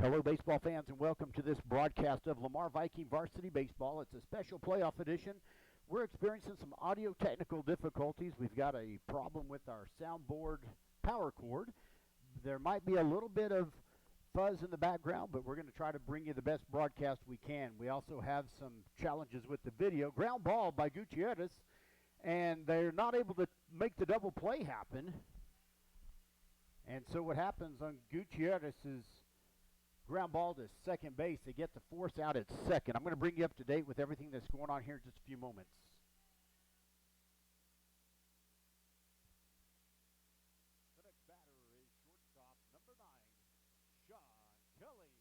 Hello, baseball fans, and welcome to this broadcast of Lamar Viking Varsity Baseball. It's a special playoff edition. We're experiencing some audio technical difficulties. We've got a problem with our soundboard power cord. There might be a little bit of fuzz in the background, but we're going to try to bring you the best broadcast we can. We also have some challenges with the video. Ground ball by Gutierrez, and they're not able to make the double play happen. And so what happens on Gutierrez's ground ball to second base, they get the force out at second. I'm going to bring you up to date with everything that's going on here in just a few moments. The next batter is shortstop number 9, Sean Kelly.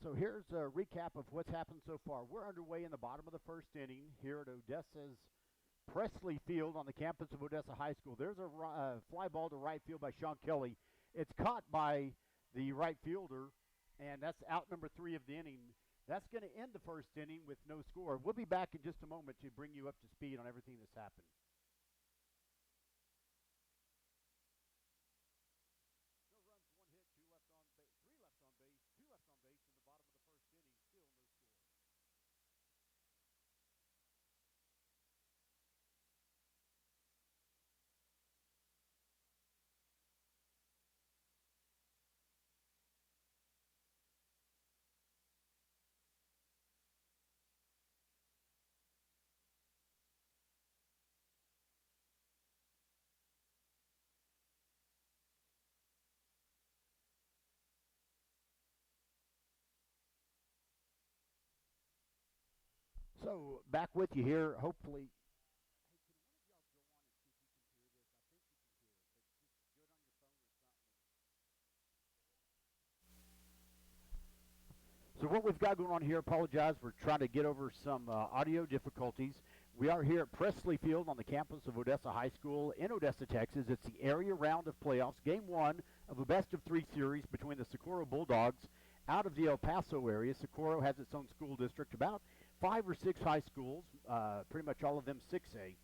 So here's a recap of what's happened so far. We're underway in the bottom of the first inning here at Odessa's Presley Field on the campus of Odessa High School. There's a fly ball to right field by Sean Kelly. It's caught by the right fielder, and that's out number 3 of the inning. That's going to end the first inning with no score. We'll be back in just a moment to bring you up to speed on everything that's happened. No runs, 1 hit, 2 left on base, 3 left on base, 2 left on base in the bottom of the first inning. Still no score. So back with you here, hopefully. Hey, can one of y'all go on and see if you can hear this? I think you can hear it, but just do it on your phone or something. So what we've got going on here, apologize, we're trying to get over some audio difficulties. We are here at Presley Field on the campus of Odessa High School in Odessa, Texas. It's the area round of playoffs, game 1 of a best-of-3 series between the Socorro Bulldogs out of the El Paso area. Socorro has its own school district, about 5 or 6 high schools, pretty much all of them 6A.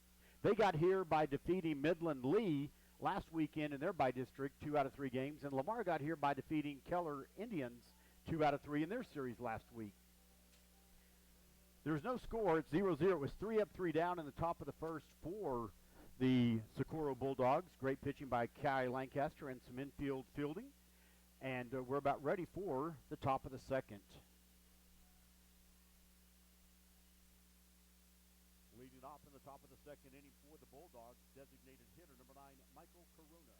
They got here by defeating Midland Lee last weekend in their by-district, 2 out of 3 games, and Lamar got here by defeating Keller Indians 2 out of 3 in their series last week. There was no score. It's 0-0. It was 3 up, 3 down in the top of the first for the Socorro Bulldogs. Great pitching by Kai Lancaster and some infield fielding. And we're about ready for the top of the second. Leading off in the top of the second inning for the Bulldogs, designated hitter number 9, Michael Corona.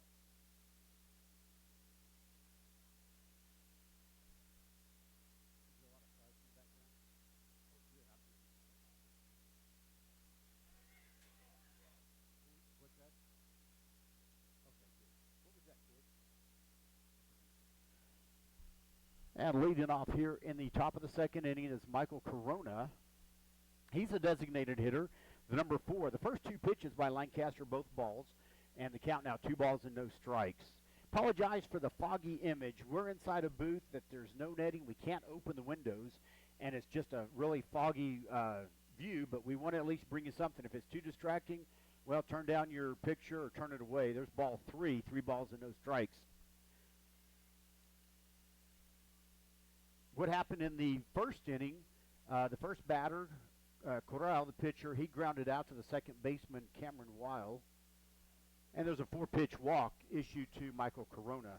And leading off here in the top of the second inning is Michael Corona. He's a designated hitter, the number 4. The first 2 pitches by Lancaster, both balls, and the count now 2 balls and no strikes. Apologize for the foggy image. We're inside a booth that there's no netting. We can't open the windows, and it's just a really foggy view, but we want to at least bring you something. If it's too distracting, well, turn down your picture or turn it away. There's ball 3, 3 balls and no strikes. What happened in the first inning, the first batter, Corral, the pitcher, he grounded out to the second baseman, Cameron Weil. And there's a 4-pitch walk issued to Michael Corona.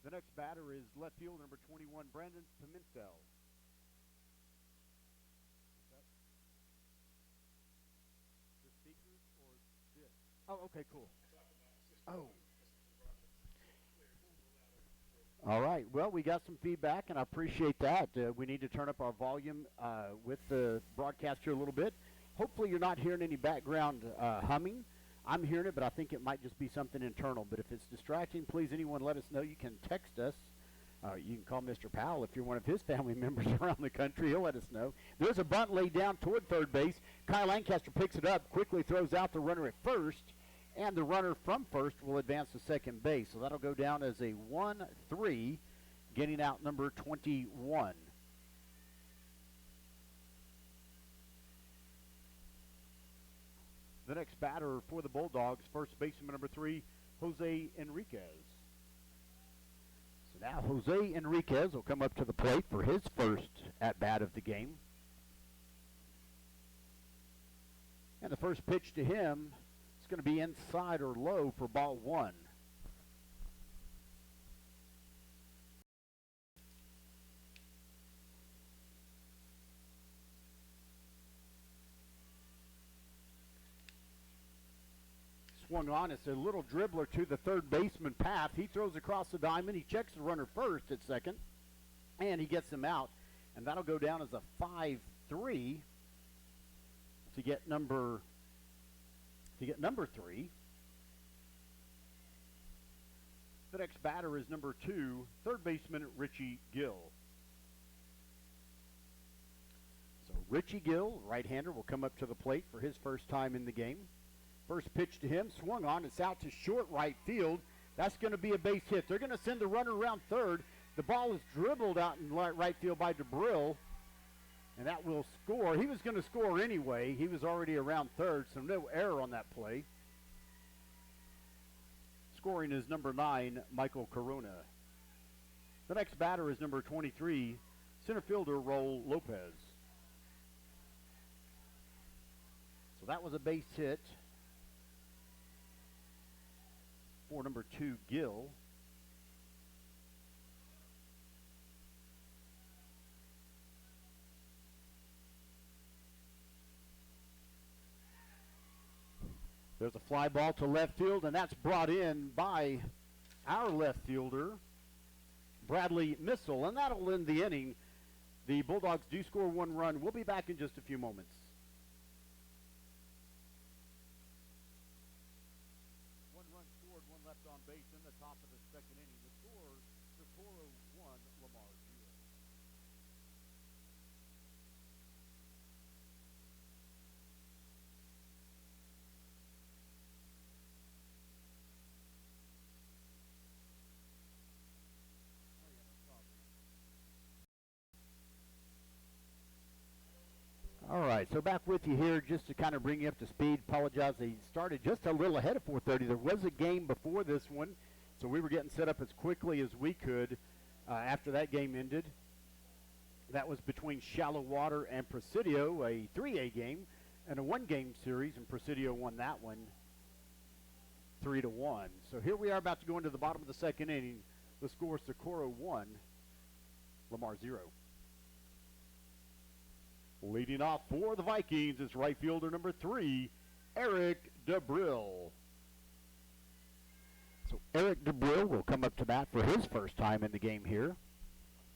The next batter is left field number 21, Brandon Pimentel. Oh, okay, cool. Oh. All right. Well, we got some feedback, and I appreciate that. We need to turn up our volume with the broadcast here a little bit. Hopefully you're not hearing any background humming. I'm hearing it, but I think it might just be something internal. But if it's distracting, please, anyone let us know. You can text us You can call Mr. Powell if you're one of his family members around the country. He'll let us know. There's a bunt laid down toward third base. Kyle Lancaster picks it up, quickly throws out the runner at first, and the runner from first will advance to second base. So that'll go down as a 1-3, getting out number 21. The next batter for the Bulldogs, first baseman number 3, Jose Enriquez. So now Jose Enriquez will come up to the plate for his first at-bat of the game. And the first pitch to him is going to be inside or low for ball 1. Swung on. It's a little dribbler to the third baseman path. He throws across the diamond. He checks the runner first at second, and he gets him out. And that'll go down as a 5-3 to get number 3. The next batter is number 2, third baseman Richie Gill. So Richie Gill, right-hander, will come up to the plate for his first time in the game. First pitch to him, swung on. It's out to short right field. That's going to be a base hit. They're going to send the runner around third. The ball is dribbled out in right field by DeBrill, and that will score. He was going to score anyway. He was already around third, so no error on that play. Scoring is number 9, Michael Corona. The next batter is number 23, center fielder Raul Lopez. So that was a base hit for number 2, Gill. There's a fly ball to left field, and that's brought in by our left fielder, Bradley Missel, and that'll end the inning. The Bulldogs do score 1 run. We'll be back in just a few moments. Left on base in the top of the second inning. The score, Socorro 1, Lamar 0. All right, so back with you here just to kind of bring you up to speed. Apologize, they started just a little ahead of 4:30. There was a game before this one, so we were getting set up as quickly as we could after that game ended. That was between Shallow Water and Presidio, a 3A game and a 1-game series, and Presidio won that one 3-1. So here we are about to go into the bottom of the second inning. The score, Socorro 1, Lamar 0. Leading off for the Vikings is right fielder number 3, Eric DeBrill. So Eric DeBrill will come up to bat for his first time in the game here.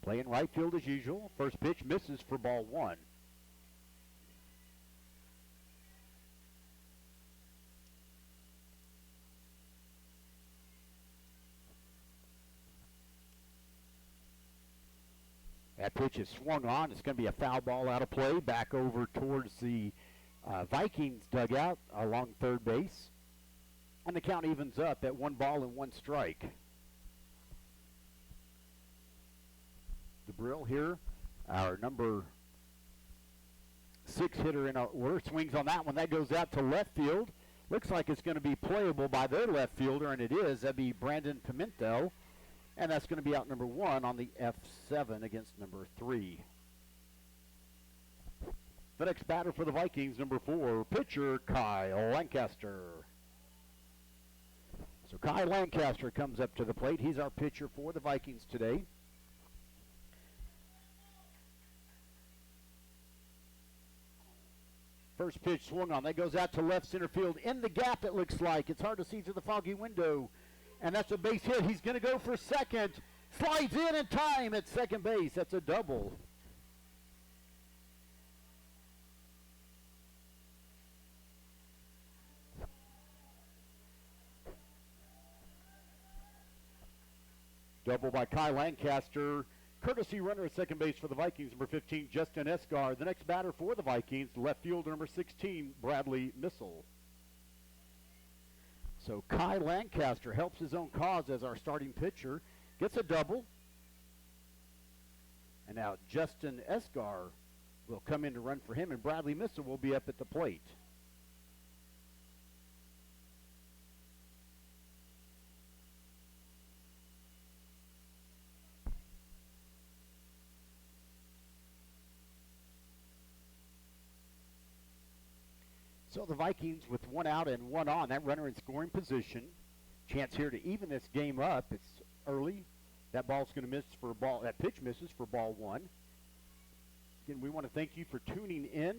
Playing right field as usual. First pitch misses for ball 1. That pitch is swung on. It's going to be a foul ball out of play, back over towards the Vikings dugout along third base. And the count evens up at 1 ball and 1 strike. DeBrill here, our number 6 hitter in our order, swings on that one. That goes out to left field. Looks like it's going to be playable by their left fielder, and it is. That'd be Brandon Pimentel. And that's going to be out number 1 on the F7 against number 3. The next batter for the Vikings, number 4, pitcher Kyle Lancaster. So Kyle Lancaster comes up to the plate. He's our pitcher for the Vikings today. First pitch swung on. That goes out to left center field. In the gap, it looks like. It's hard to see through the foggy window. And that's a base hit. He's going to go for second. Slides in time at second base. That's a double. Double by Kai Lancaster. Courtesy runner at second base for the Vikings, number 15, Justin Esgar. The next batter for the Vikings, left fielder, number 16, Bradley Missel. So Kai Lancaster helps his own cause as our starting pitcher. Gets a double. And now Justin Esgar will come in to run for him, and Bradley Missel will be up at the plate. So the Vikings with one out and one on, that runner in scoring position. Chance here to even this game up. It's early. That ball's going to miss for ball. That pitch misses for ball one. Again, we want to thank you for tuning in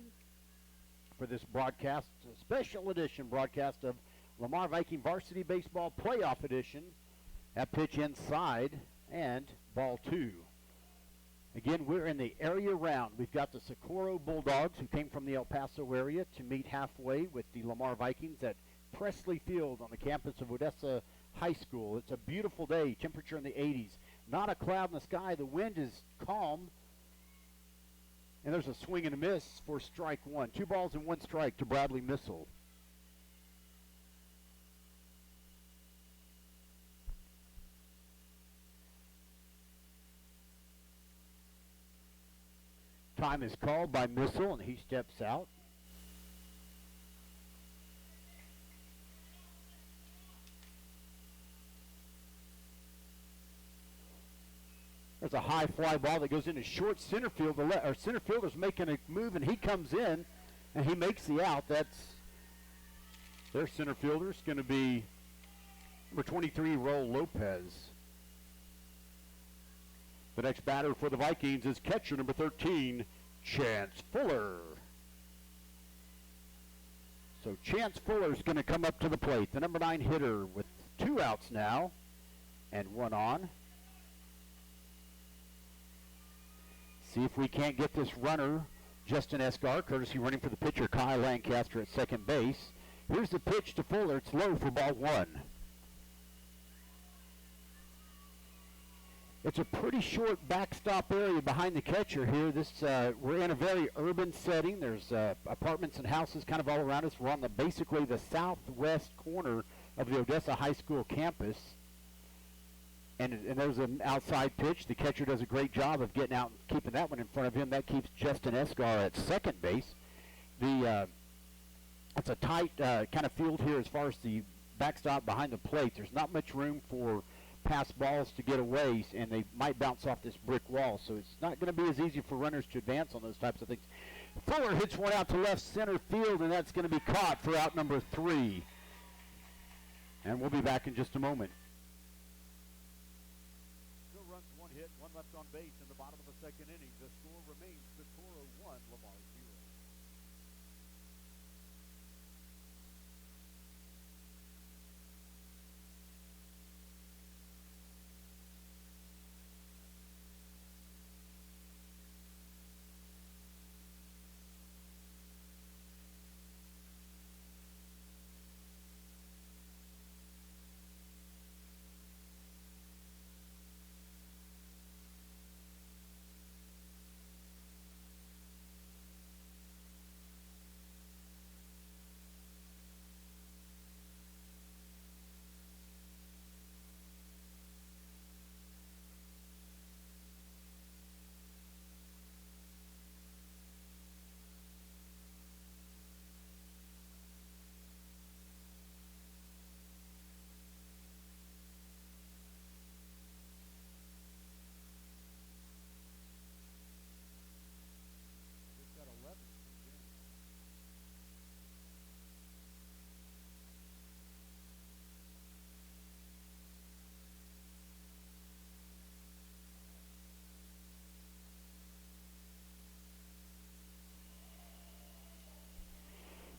for this broadcast, a special edition broadcast of Lamar Viking Varsity Baseball Playoff Edition. That pitch inside and ball two. Again, we're in the area round. We've got the Socorro Bulldogs, who came from the El Paso area, to meet halfway with the Lamar Vikings at Presley Field on the campus of Odessa High School. It's a beautiful day, temperature in the 80s. Not a cloud in the sky. The wind is calm. And there's a swing and a miss for strike one. 2 balls and 1 strike to Bradley Missel. Time is called by Missel, and he steps out. There's a high fly ball that goes into short center field. Our center fielder's making a move, and he comes in, and he makes the out. That's their center fielder. Is going to be number 23, Raul Lopez. The next batter for the Vikings is catcher number 13, Chance Fuller. So Chance Fuller is going to come up to the plate, the number 9 hitter, with 2 outs now and 1 on. See if we can't get this runner, Justin Esgar, courtesy running for the pitcher, Kai Lancaster at second base. Here's the pitch to Fuller. It's low for ball one. It's a pretty short backstop area behind the catcher here. We're in a very urban setting. There's apartments and houses kind of all around us. We're on basically the southwest corner of the Odessa High School campus. And there's an outside pitch. The catcher does a great job of getting out and keeping that one in front of him. That keeps Justin Esgar at second base. It's a tight kind of field here as far as the backstop behind the plate. There's not much room for pass balls to get away, and they might bounce off this brick wall. So it's not going to be as easy for runners to advance on those types of things. Fuller hits one out to left center field, and that's going to be caught for out number 3. And we'll be back in just a moment. One left on base in the bottom of the second inning. The score remains Socorro 1, Lamar 0.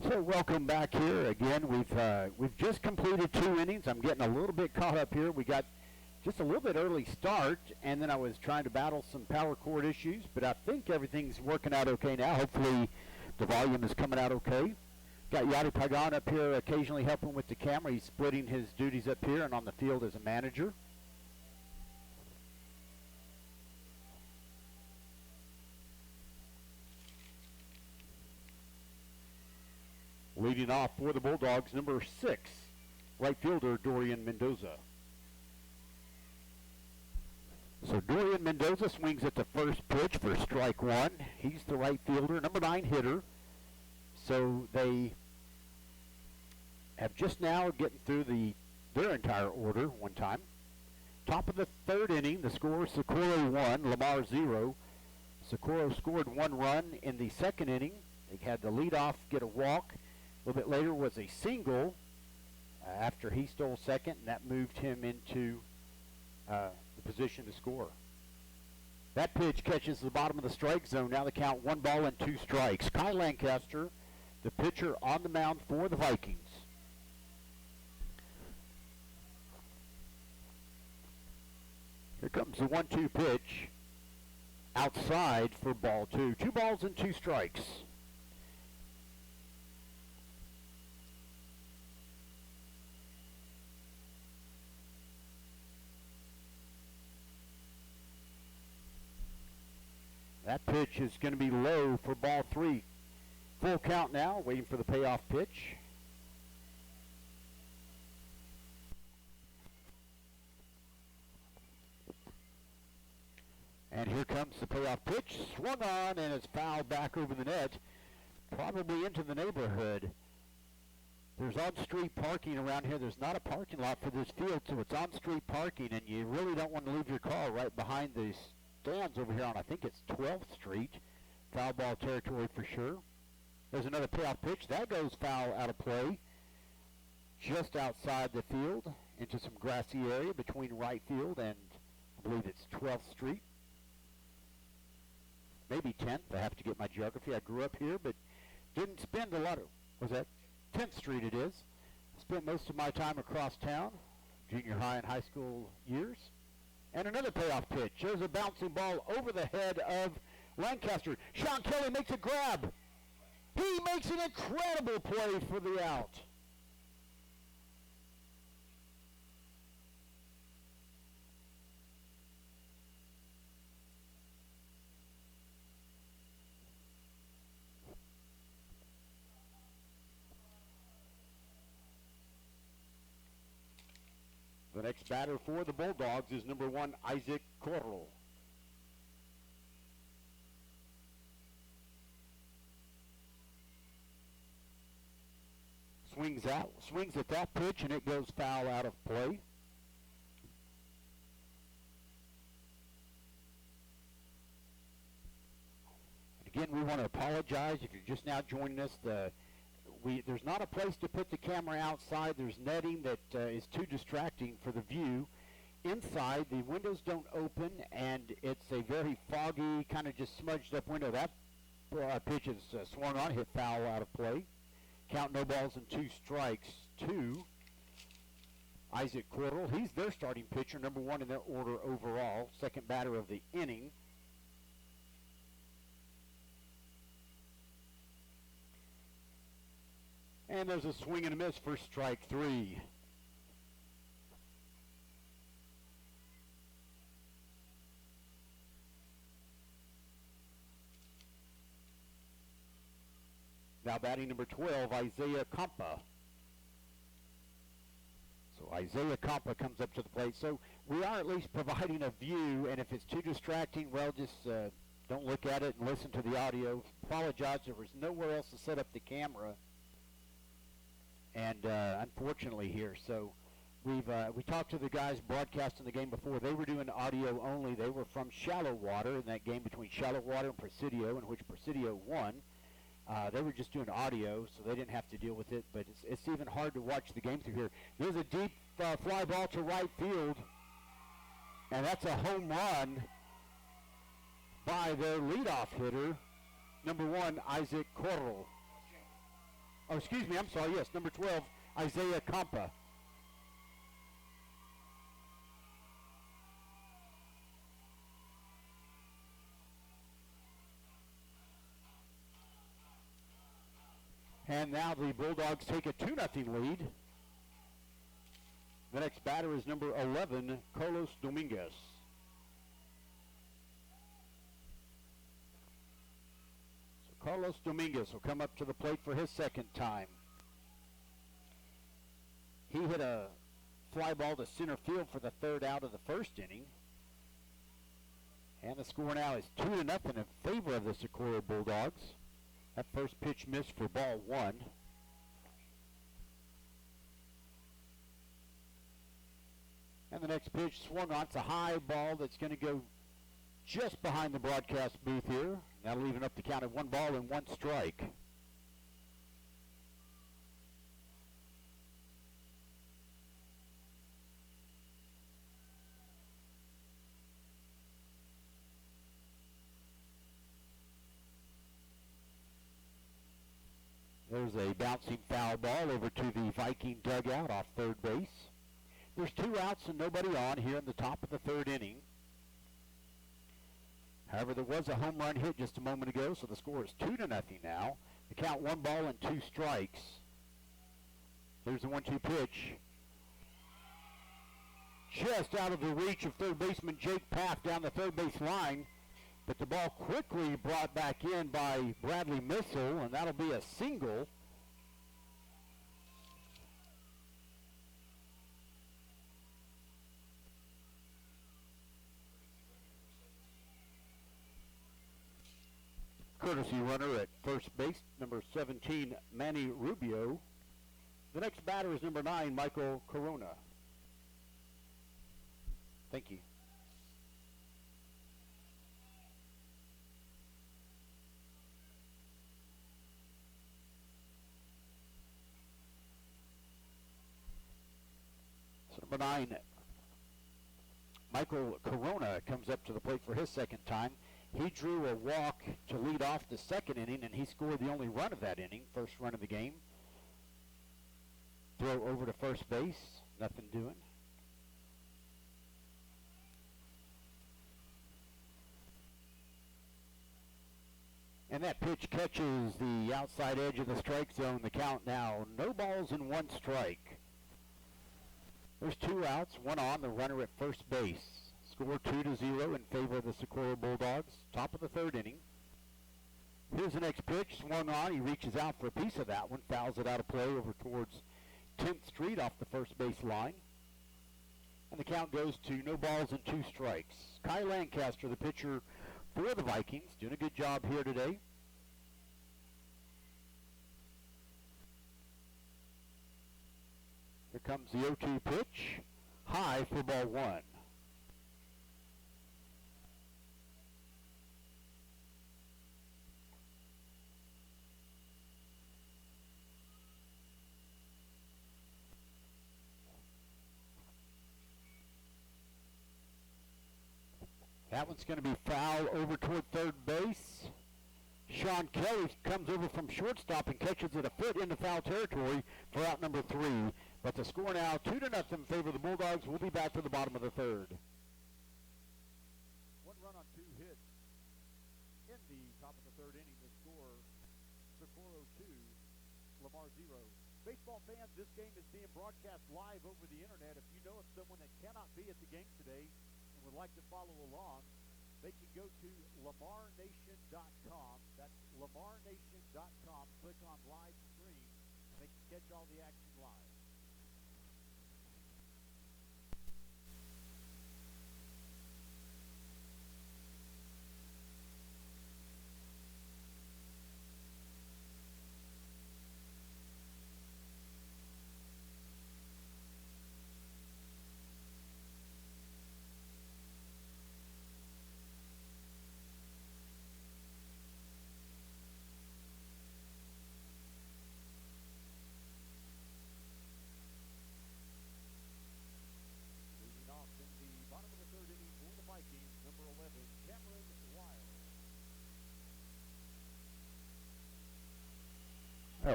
So welcome back here again. We've just completed 2 innings. I'm getting a little bit caught up here. We got just a little bit early start, and then I was trying to battle some power cord issues, but I think everything's working out okay now. Hopefully the volume is coming out okay. Got Yadi Pagan up here occasionally helping with the camera. He's splitting his duties up here and on the field as a manager. Leading off for the Bulldogs, number 6, right fielder Dorian Mendoza. So Dorian Mendoza swings at the first pitch for strike one. He's the right fielder, number 9 hitter. So they have just now getting through their entire order one time. Top of the third inning, the score, Socorro 1, Lamar 0. Socorro scored 1 run in the second inning. They had the leadoff get a walk. A little bit later was a single after he stole second, and that moved him into the position to score. That pitch catches the bottom of the strike zone. Now the count 1 ball and 2 strikes. Kyle Lancaster, the pitcher on the mound for the Vikings. Here comes the 1-2 pitch outside for ball 2. 2 balls and 2 strikes. That pitch is going to be low for ball 3. Full count now, waiting for the payoff pitch. And here comes the payoff pitch. Swung on, and it's fouled back over the net, probably into the neighborhood. There's on-street parking around here. There's not a parking lot for this field, so it's on-street parking, and you really don't want to leave your car right behind these stands over here on, I think it's 12th Street. Foul ball territory for sure. There's another payoff pitch. That goes foul out of play. Just outside the field into some grassy area between right field and I believe it's 12th Street. Maybe 10th. I have to get my geography. I grew up here, but didn't spend a lot of, was that 10th Street it is. Spent most of my time across town, junior high and high school years. And another payoff pitch. There's a bouncing ball over the head of Lancaster. Sean Kelly makes a grab. He makes an incredible play for the out. The next batter for the Bulldogs is number 1, Isaac Corral. Swings at that pitch, and it goes foul out of play. Again, we want to apologize if you're just now joining us. There's not a place to put the camera outside. There's netting that is too distracting for the view. Inside, the windows don't open, and it's a very foggy, kind of just smudged up window. That pitch is swung on, hit foul out of play. Count no balls and 2 strikes to Isaac Corral. He's their starting pitcher, number 1 in their order overall, second batter of the inning. And there's a swing and a miss for strike 3. Now batting number 12, Isaiah Compa. So Isaiah Compa comes up to the plate. So we are at least providing a view, and if it's too distracting, well, just don't look at it and listen to the audio. Apologize, there was nowhere else to set up the camera. And unfortunately here, so we talked to the guys broadcasting the game before. They were doing audio only. They were from Shallow Water in that game between Shallow Water and Presidio, in which Presidio won. They were just doing audio, so they didn't have to deal with it. But it's even hard to watch the game through here. There's a deep fly ball to right field, and that's a home run by their leadoff hitter, number 1, Isaac Corral. Oh, excuse me, I'm sorry, yes, number 12, Isaiah Compa. And now the Bulldogs take a 2-0 lead. The next batter is number 11, Carlos Dominguez. So Carlos Dominguez will come up to the plate for his second time. He hit a fly ball to center field for the third out of the first inning. And the score now is 2-0 in favor of the Socorro Bulldogs. That first pitch missed for ball one. And the next pitch swung on. It's a high ball that's going to go just behind the broadcast booth here. That'll even up the count at 1 ball and 1 strike. There's a bouncing foul ball over to the Viking dugout off third base. There's 2 outs and nobody on here in the top of the third inning. However, there was a home run hit just a moment ago, so the score is 2-0 now. The count 1 ball and 2 strikes. There's the 1-2 pitch. Just out of the reach of third baseman Jake Paff down the third base line. But the ball quickly brought back in by Bradley Missile, and that'll be a single. Courtesy runner at first base, number 17, Manny Rubio. The next batter is number 9, Michael Corona. Thank you. Number 9, Michael Corona comes up to the plate for his second time. He drew a walk to lead off the second inning, and he scored the only run of that inning, first run of the game. Throw over to first base, nothing doing. And that pitch catches the outside edge of the strike zone. The count now, no balls and 1 strike. There's 2 outs, 1 on, the runner at first base. Score 2-0 in favor of the Socorro Bulldogs. Top of the third inning. Here's the next pitch, swung on. He reaches out for a piece of that one, fouls it out of play over towards 10th Street off the first base line. And the count goes to no balls and 2 strikes. Kai Lancaster, the pitcher for the Vikings, doing a good job here today. Here comes the 0-2 pitch, high for ball 1. That one's going to be foul over toward third base. Sean Kelly comes over from shortstop and catches it a foot into foul territory for out number 3. But the score now 2-0 in favor of the Bulldogs. We'll be back to the bottom of the third. 1 run on 2 hits in the top of the third inning. The score, Socorro 2, Lamar 0. Baseball fans, this game is being broadcast live over the internet. If you know of someone that cannot be at the game today and would like to follow along, they can go to lamarnation.com. That's lamarnation.com. Click on live stream. They can catch all the action live.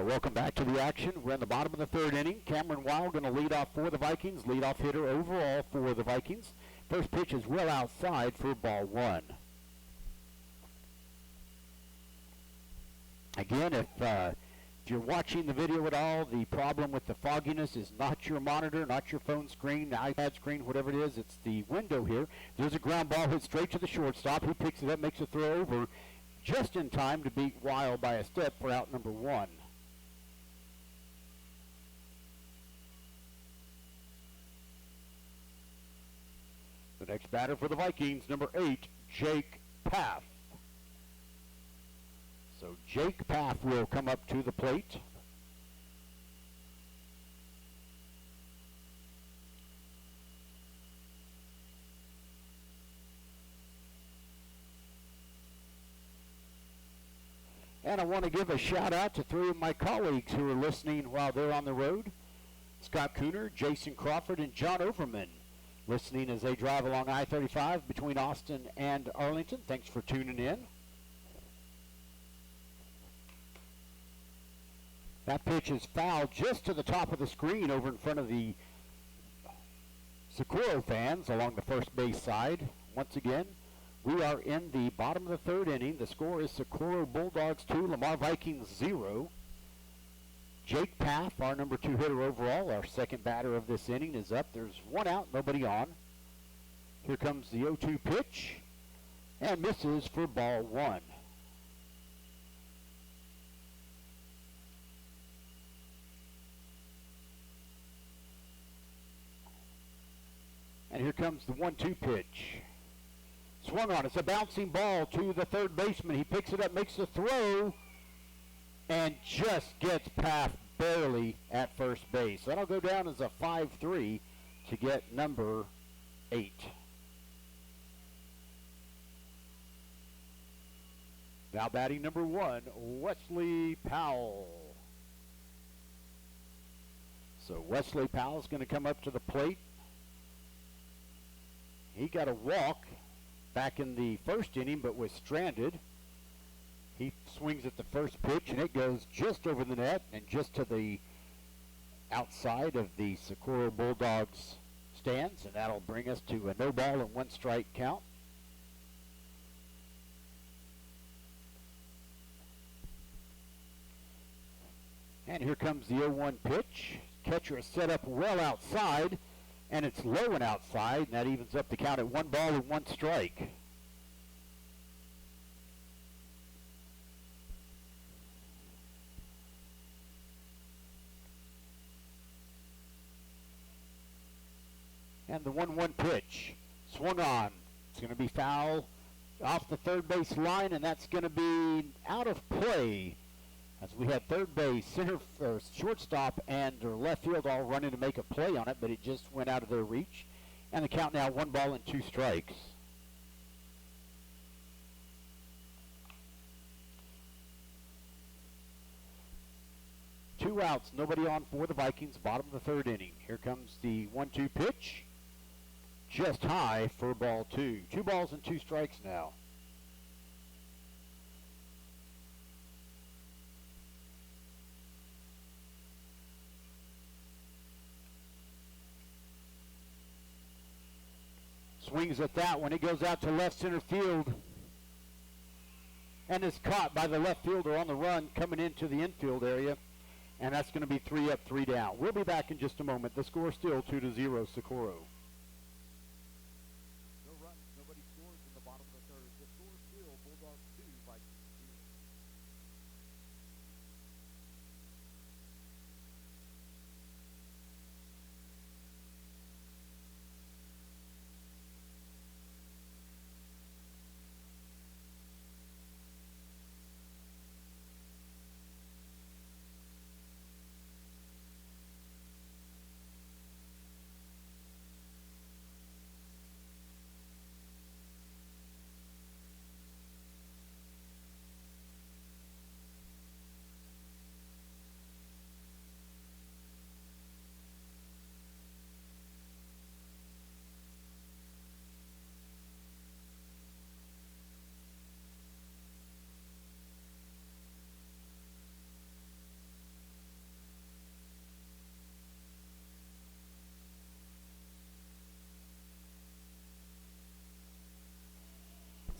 Welcome back to the action. We're in the bottom of the third inning. Cameron Weil going to lead off for the Vikings. Leadoff hitter overall for the Vikings. First pitch is well outside for ball 1. Again, if you're watching the video at all, the problem with the fogginess is not your monitor, not your phone screen, the iPad screen, whatever it is. It's the window here. There's a ground ball hit straight to the shortstop. He picks it up, makes a throw over just in time to beat Weil by a step for out number 1. Next batter for the Vikings, number 8, Jake Paff. So Jake Paff will come up to the plate. And I want to give a shout out to 3 of my colleagues who are listening while they're on the road. Scott Cooner, Jason Crawford, and John Overman, listening as they drive along I-35 between Austin and Arlington. Thanks for tuning in. That pitch is fouled just to the top of the screen over in front of the Socorro fans along the first base side. Once again, we are in the bottom of the 3rd inning. The score is Socorro Bulldogs 2, Lamar Vikings 0. Jake Paff, our number 2 hitter overall, our second batter of this inning, is up. There's 1 out, nobody on. Here comes the 0-2 pitch, and misses for ball 1. And here comes the 1-2 pitch. Swung on. It's a bouncing ball to the third baseman. He picks it up, makes the throw, and just gets Paff barely at first base. That'll go down as a 5-3 to get number 8. Now batting number 1, Wesley Powell. So Wesley Powell's going to come up to the plate. He got a walk back in the first inning, but was stranded. He swings at the first pitch, and it goes just over the net and just to the outside of the Socorro Bulldogs stands, and that'll bring us to a no ball and 1 strike count. And here comes the 0-1 pitch. Catcher is set up well outside, and it's low and outside, and that evens up the count at 1 ball and 1 strike. And the 1-1 pitch, swung on. It's going to be foul off the third base line, and that's going to be out of play, as we had third base, center, shortstop, and left field all running to make a play on it, but it just went out of their reach. And the count now 1 ball and 2 strikes. Two outs, nobody on for the Vikings, bottom of the 3rd inning. Here comes the 1-2 pitch. Just high for ball 2. 2 balls and 2 strikes now. Swings at that one. It goes out to left center field and is caught by the left fielder on the run coming into the infield area. And that's going to be 3 up, 3 down. We'll be back in just a moment. The score still 2-0 Socorro. No runs, nobody scores in the bottom of the 3rd. The score still Bulldogs 2, Vikings 0.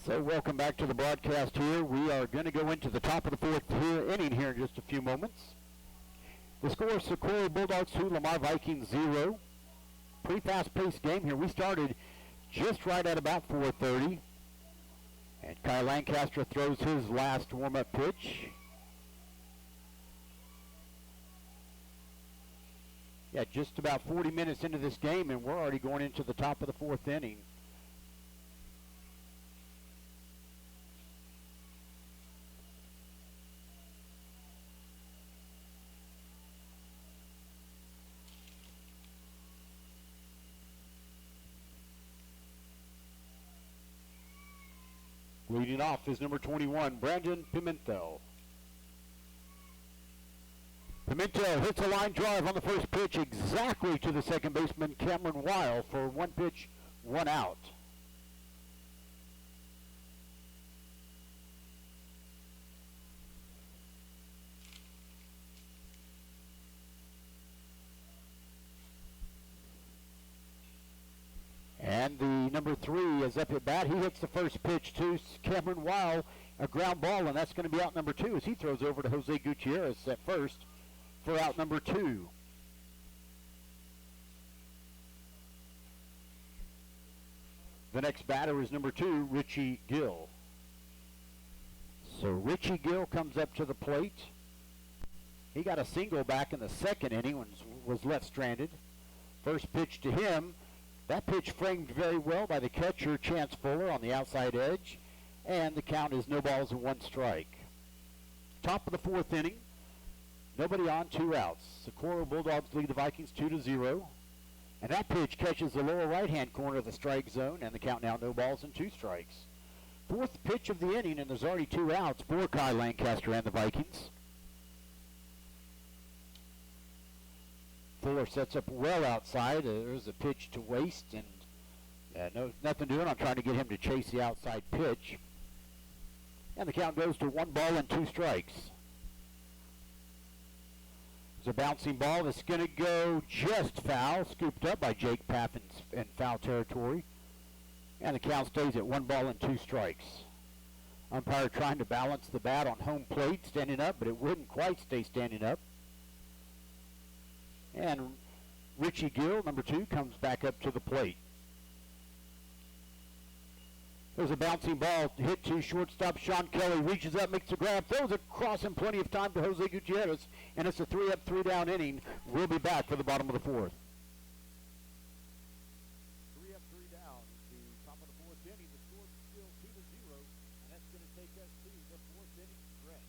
So welcome back to the broadcast here. We are going to go into the top of the 4th inning here in just a few moments. The score is Socorro Bulldogs 2, Lamar Vikings 0. Pretty fast-paced game here. We started just right at about 4:30. And Kyle Lancaster throws his last warm-up pitch. Yeah, just about 40 minutes into this game, and we're already going into the top of the 4th inning. Leading off is number 21, Brandon Pimentel. Pimentel hits a line drive on the first pitch exactly to the second baseman, Cameron Weil, for 1 pitch, 1 out. And the number 3 is up at bat. He hits the first pitch to Cameron Weil, a ground ball, and that's going to be out number 2 as he throws over to Jose Gutierrez at first for out number 2. The next batter is number 2, Richie Gill. So Richie Gill comes up to the plate. He got a single back in the second inning when was left stranded. First pitch to him. That pitch framed very well by the catcher, Chance Fuller, on the outside edge. And the count is no balls and 1 strike. Top of the 4th inning. Nobody on, 2 outs. Socorro Bulldogs lead the Vikings 2-0. And that pitch catches the lower right-hand corner of the strike zone, and the count now no balls and 2 strikes. 4th pitch of the inning, and there's already 2 outs for Kai Lancaster and the Vikings. Fuller sets up well outside. There's a pitch to waste, and nothing doing. I'm trying to get him to chase the outside pitch. And the count goes to 1 ball and 2 strikes. There's a bouncing ball that's going to go just foul, scooped up by Jake Paff in foul territory. And the count stays at 1 ball and 2 strikes. Umpire trying to balance the bat on home plate, standing up, but it wouldn't quite stay standing up. And Richie Gill, number 2, comes back up to the plate. There's a bouncing ball hit to shortstop. Sean Kelly reaches up, makes the grab, throws it across in plenty of time to Jose Gutierrez, and it's a 3-up, 3-down inning. We'll be back for the bottom of the 4th. 3 up, 3 down. The top of the 4th inning. The score is still 2-0, and that's going to take us to the 4th inning stretch.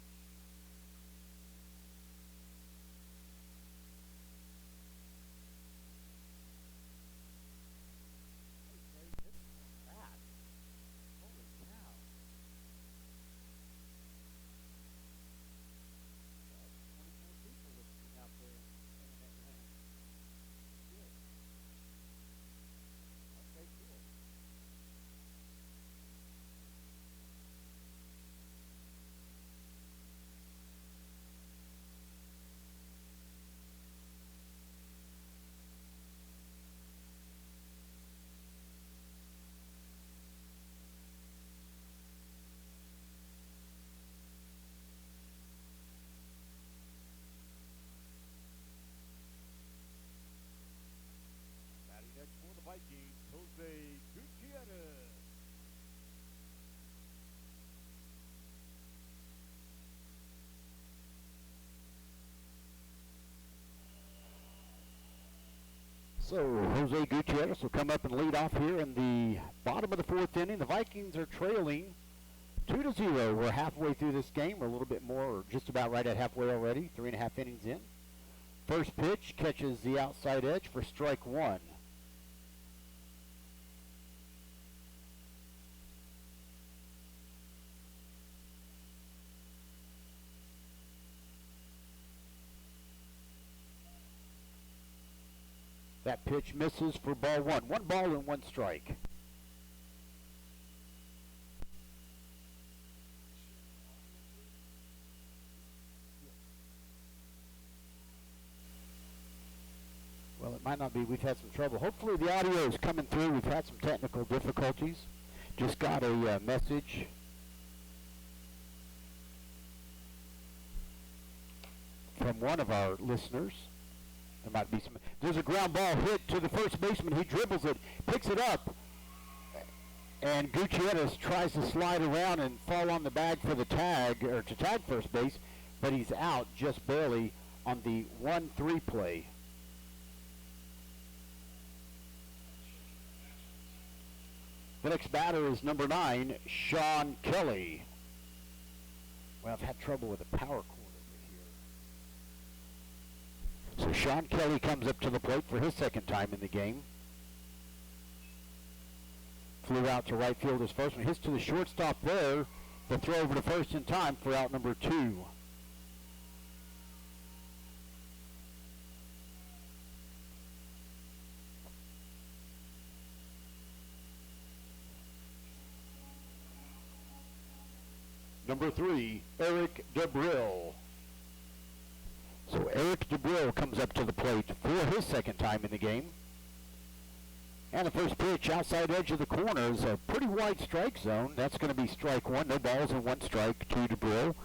For the Vikings, Jose Gutierrez. So Jose Gutierrez will come up and lead off here in the bottom of the 4th inning. The Vikings are trailing 2-0. We're halfway through this game. We're a little bit more, or just about right at halfway already, 3.5 innings in. First pitch catches the outside edge for strike 1. That pitch misses for ball 1. 1 ball and 1 strike. Well, it might not be. We've had some trouble. Hopefully the audio is coming through. We've had some technical difficulties. Just got a message from one of our listeners. There might be some. There's a ground ball hit to the first baseman. He dribbles it, picks it up, and Gutierrez tries to slide around and fall on the bag for the tag, or to tag first base, but he's out just barely on the 1-3 play. The next batter is number 9, Sean Kelly. Well, I've had trouble with the power cord. So Sean Kelly comes up to the plate for his second time in the game. flew out to right field. His first one hits to the shortstop there. The throw over to first in time for out number 2. Number 3, Eric DeBrill. So Eric DeBrill comes up to the plate for his second time in the game. And the first pitch outside edge of the corner is a pretty wide strike zone. That's going to be strike 1. No balls and 1 strike to DeBrill.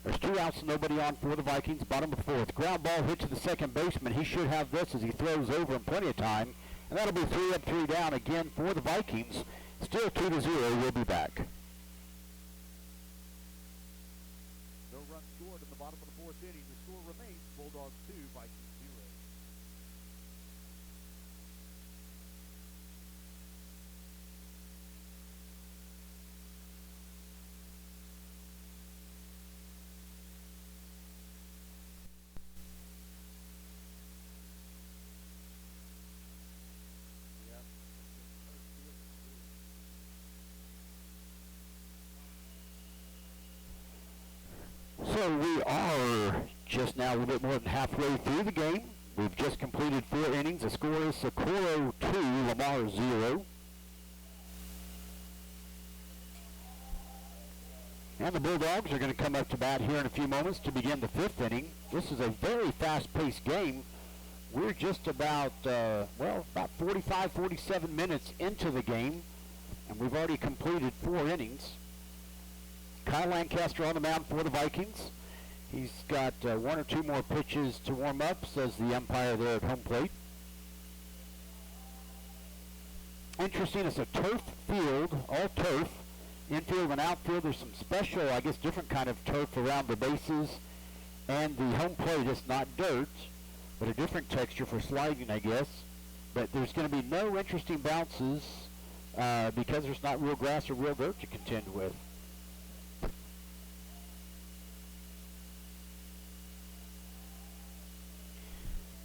There's 2 outs, nobody on for the Vikings. Bottom of the 4th. Ground ball hit to the second baseman. He should have this as he throws over in plenty of time. And that'll be 3 up, 3 down again for the Vikings. Still 2-0. We'll be back. No run scored in the bottom of the 4th inning. The score remains Bulldogs 2, Vikings 0. So we are just now a little bit more than halfway through the game. We've just completed 4 innings. The score is Socorro 2, Lamar 0. And the Bulldogs are going to come up to bat here in a few moments to begin the 5th inning. This is a very fast-paced game. We're just about, about 45, 47 minutes into the game, and we've already completed 4 innings. Kyle Lancaster on the mound for the Vikings. He's got 1 or 2 more pitches to warm up, says the umpire there at home plate. Interesting, it's a turf field, all turf. Infield and outfield, there's some special, I guess, different kind of turf around the bases. And the home plate is not dirt, but a different texture for sliding, I guess. But there's going to be no interesting bounces because there's not real grass or real dirt to contend with.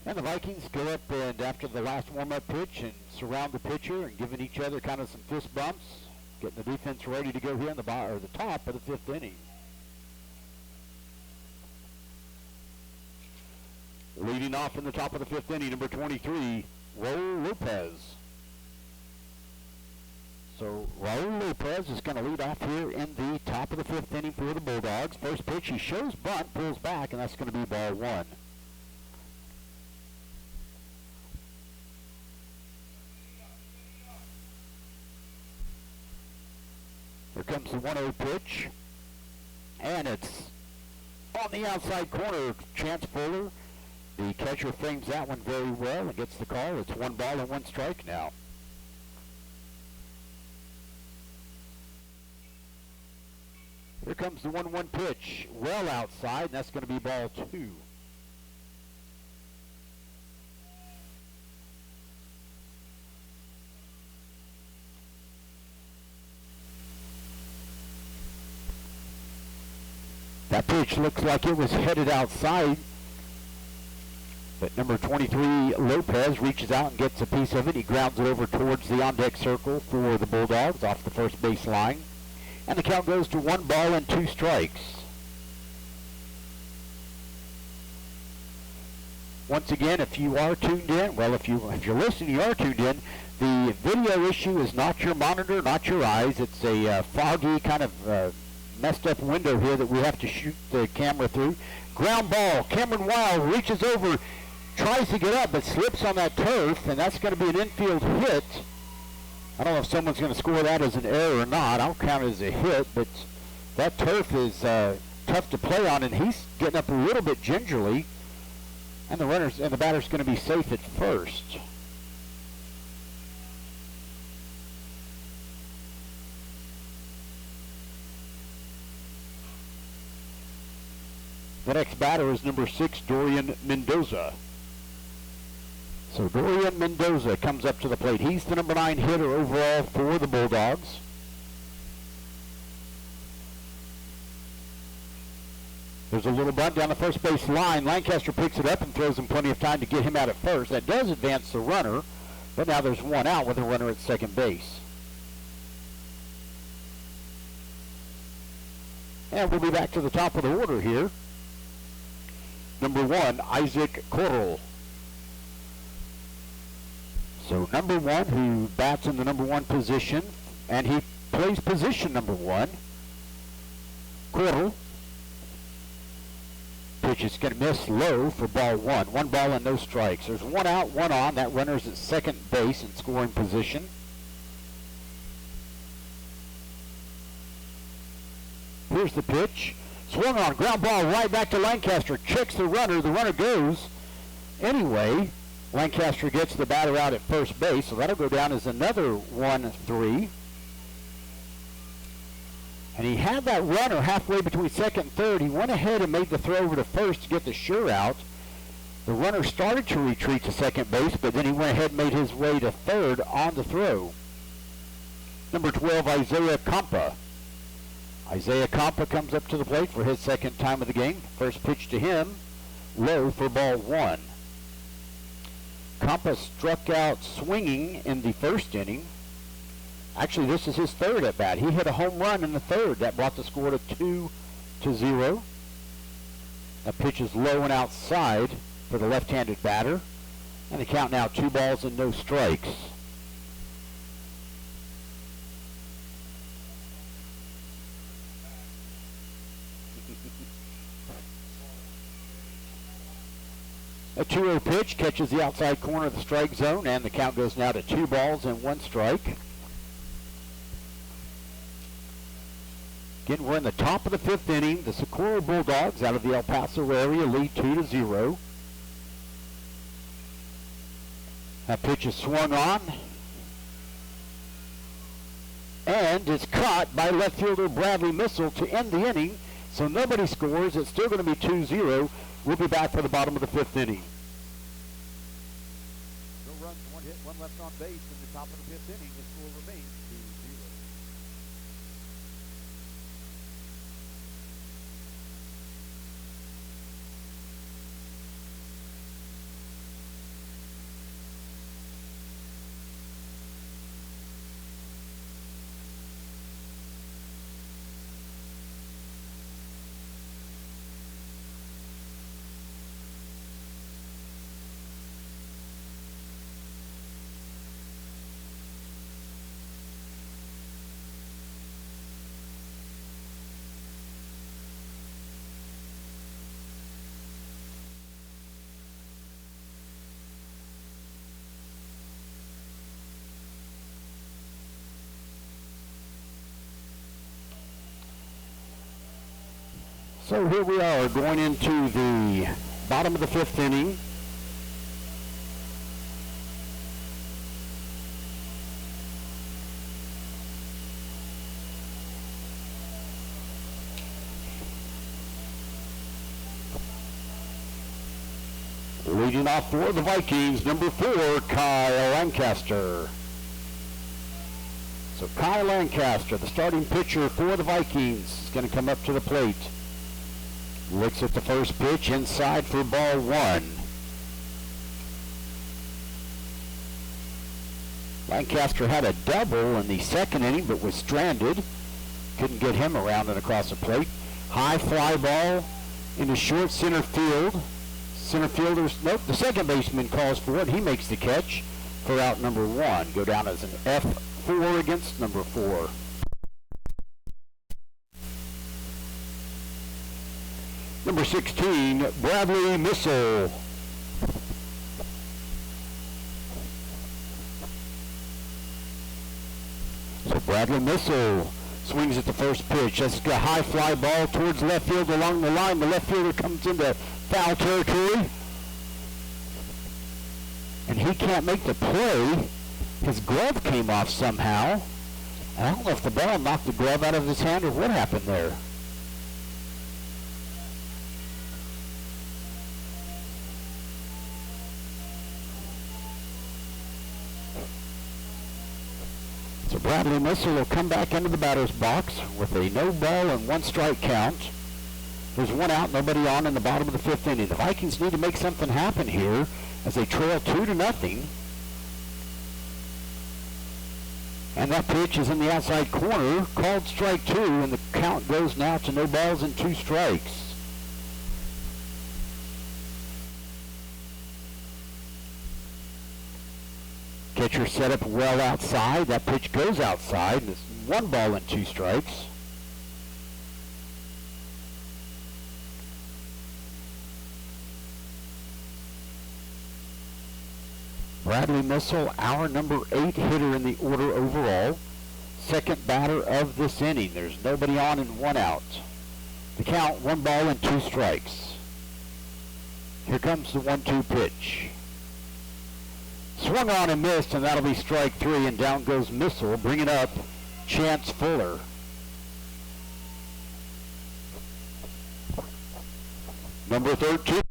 And the Vikings go up and after the last warm-up pitch and surround the pitcher and giving each other kind of some fist bumps, getting the defense ready to go here in the top of the 5th inning. Leading off in the top of the 5th inning, number 23, Raul Lopez. So Raul Lopez is going to lead off here in the top of the 5th inning for the Bulldogs. First pitch, he shows bunt, pulls back, and that's going to be ball 1. Here comes the 1-0 pitch, and it's on the outside corner. Chance Fuller, the catcher, frames that one very well and gets the call. It's 1 ball and 1 strike now. Here comes the 1-1 pitch, well outside, and that's going to be ball 2. That pitch looks like it was headed outside, but number 23, Lopez, reaches out and gets a piece of it. He grounds it over towards the on-deck circle for the Bulldogs off the first base line. And the count goes to 1 ball and 2 strikes. Once again, if you are tuned in, well, if you're listening, you are tuned in, the video issue is not your monitor, not your eyes. It's a foggy kind of messed up window here that we have to shoot the camera through. Ground ball. Cameron Wild reaches over, tries to get up, but slips on that turf, and that's going to be an infield hit. I don't know if someone's going to score that as an error or not. I'll count it as a hit, but that turf is tough to play on, and he's getting up a little bit gingerly, and the batter's going to be safe at first. The next batter is number 6, Dorian Mendoza. So Dorian Mendoza comes up to the plate. He's the number 9 hitter overall for the Bulldogs. There's a little bunt down the first base line. Lancaster picks it up and throws him plenty of time to get him out at first. That does advance the runner. But now there's one out with a runner at second base. And we'll be back to the top of the order here. Number 1, Isaac Corral. So number 1, who bats in the number 1 position, and he plays position number 1. Corral. Pitch is going to miss low for ball 1. 1 ball and no strikes. There's one out, one on. That runner's at second base in scoring position. Here's the pitch. Swung on. Ground ball right back to Lancaster. Checks the runner. The runner goes. Anyway, Lancaster gets the batter out at first base, so that'll go down as another 1-3. And he had that runner halfway between second and third. He went ahead and made the throw over to first to get the sure out. The runner started to retreat to second base, but then he went ahead and made his way to third on the throw. Number 12, Isaiah Compa. Isaiah Compa comes up to the plate for his second time of the game. First pitch to him, low for ball 1. Compa struck out swinging in the first inning. Actually, this is his third at bat. He hit a home run in the third. That brought the score to 2-0. That pitch is low and outside for the left-handed batter. And the count now 2 balls and no strikes. A 2-0 pitch catches the outside corner of the strike zone, and the count goes now to 2 balls and 1 strike. Again, we're in the top of the 5th inning. The Socorro Bulldogs out of the El Paso area lead 2-0. That pitch is swung on, and it's caught by left fielder Bradley Missile to end the inning. So nobody scores. It's still going to be 2-0. We'll be back for the bottom of the 5th inning. No runs, 1 hit, 1 left on base in the top of the 5th inning. The score remains 2-0. So here we are going into the bottom of the 5th inning. Leading off for the Vikings, number 4, Kyle Lancaster. So Kyle Lancaster, the starting pitcher for the Vikings, is going to come up to the plate. Looks at the first pitch, inside for ball 1. Lancaster had a double in the second inning, but was stranded. Couldn't get him around and across the plate. High fly ball into short center field. Center fielder's, nope, the second baseman calls for it. He makes the catch for out number 1. Go down as an F4 against number 4. Number 16, Bradley Missile. So Bradley Missile swings at the first pitch. That's a high fly ball towards left field along the line. The left fielder comes into foul territory. And he can't make the play. His glove came off somehow. I don't know if the ball knocked the glove out of his hand or what happened there. So Bradley Missile will come back into the batter's box with a no ball and 1 strike count. There's 1 out, nobody on in the bottom of the 5th inning. The Vikings need to make something happen here as they trail 2-0. And that pitch is in the outside corner, called strike two, and the count goes now to no balls and 2 strikes. Catcher set up well outside. That pitch goes outside, and it's 1 ball and 2 strikes. Bradley Missile, our number 8 hitter in the order overall. Second batter of this inning. There's nobody on and 1 out. The count, 1 ball and 2 strikes. Here comes the 1-2 pitch. Swung on and missed, and that'll be strike 3, and down goes Missile, bringing up Chance Fuller. Number 13.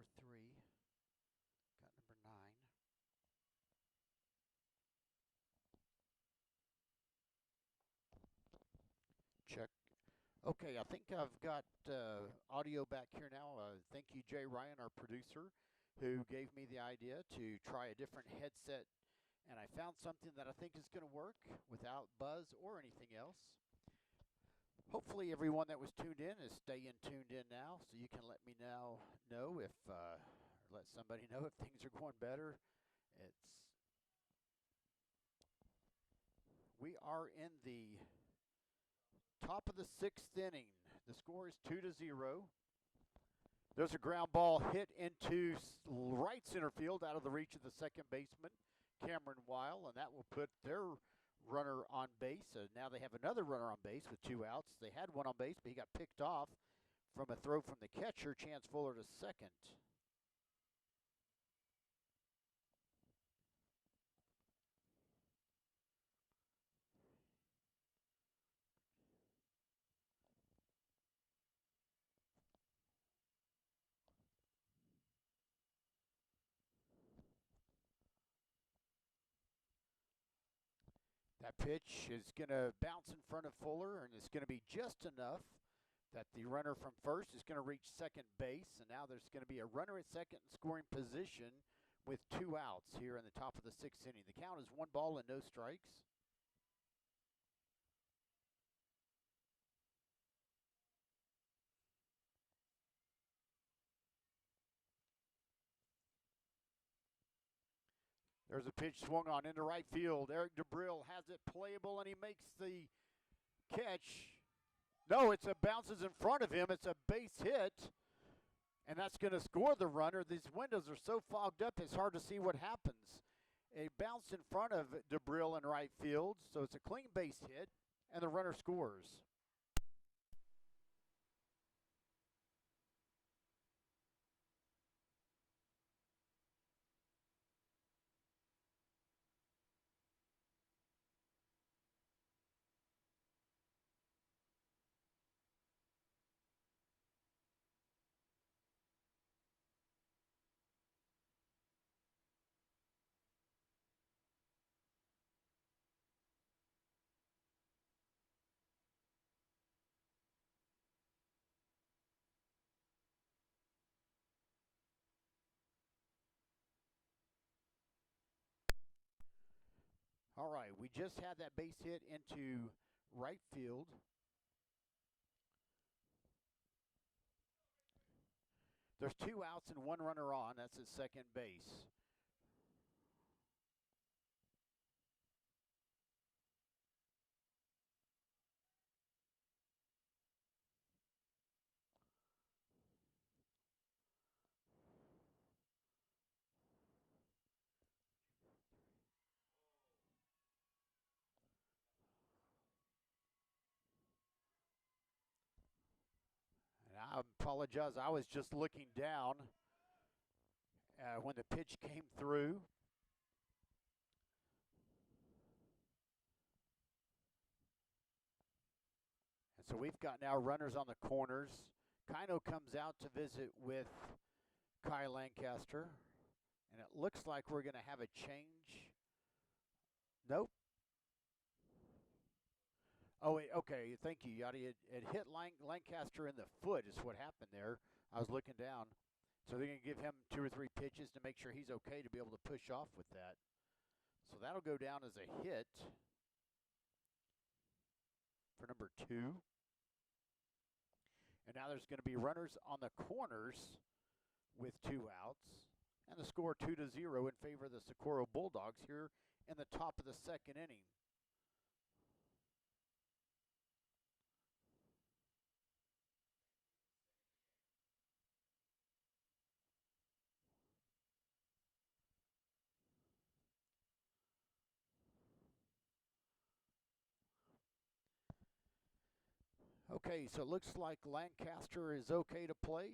score 3. Got number 9. Check. Okay, I think I've got audio back here now. Thank you, Jay Ryan, our producer, who gave me the idea to try a different headset. And I found something that I think is going to work without buzz or anything else. Hopefully everyone that was tuned in is staying tuned in now, so you can let me know if, or let somebody know if things are going better. We are in the top of the 6th inning. The score is 2-0. There's a ground ball hit into right center field out of the reach of the second baseman, Cameron Weil, and that will put their runner on base. Now they have another runner on base with 2 outs. They had one on base, but he got picked off from a throw from the catcher, Chance Fuller to second. That pitch is going to bounce in front of Fuller, and it's going to be just enough that the runner from first is going to reach second base, and now there's going to be a runner at second in scoring position with 2 outs here in the top of the 6th inning. The count is 1 ball and no strikes. There's a pitch swung on into right field. Eric DeBrill has it playable, and he makes the catch. No, it bounces in front of him. It's a base hit, and that's going to score the runner. These windows are so fogged up, it's hard to see what happens. It bounced in front of DeBrill in right field, so it's a clean base hit, and the runner scores. All right, we just had that base hit into right field. There's 2 outs and 1 runner on. That's at second base. And I apologize. I was just looking down when the pitch came through. And so we've got now runners on the corners. Kino comes out to visit with Kai Lancaster. And it looks like we're going to have a change. Nope. Oh, wait, okay. Thank you, Yachty. It hit Lancaster in the foot is what happened there. I was looking down. So they're going to give him 2 or 3 pitches to make sure he's okay to be able to push off with that. So that'll go down as a hit for number 2. And now there's going to be runners on the corners with 2 outs. And the score 2-0 in favor of the Socorro Bulldogs here in the top of the 2nd inning. Okay, so it looks like Lancaster is okay to play.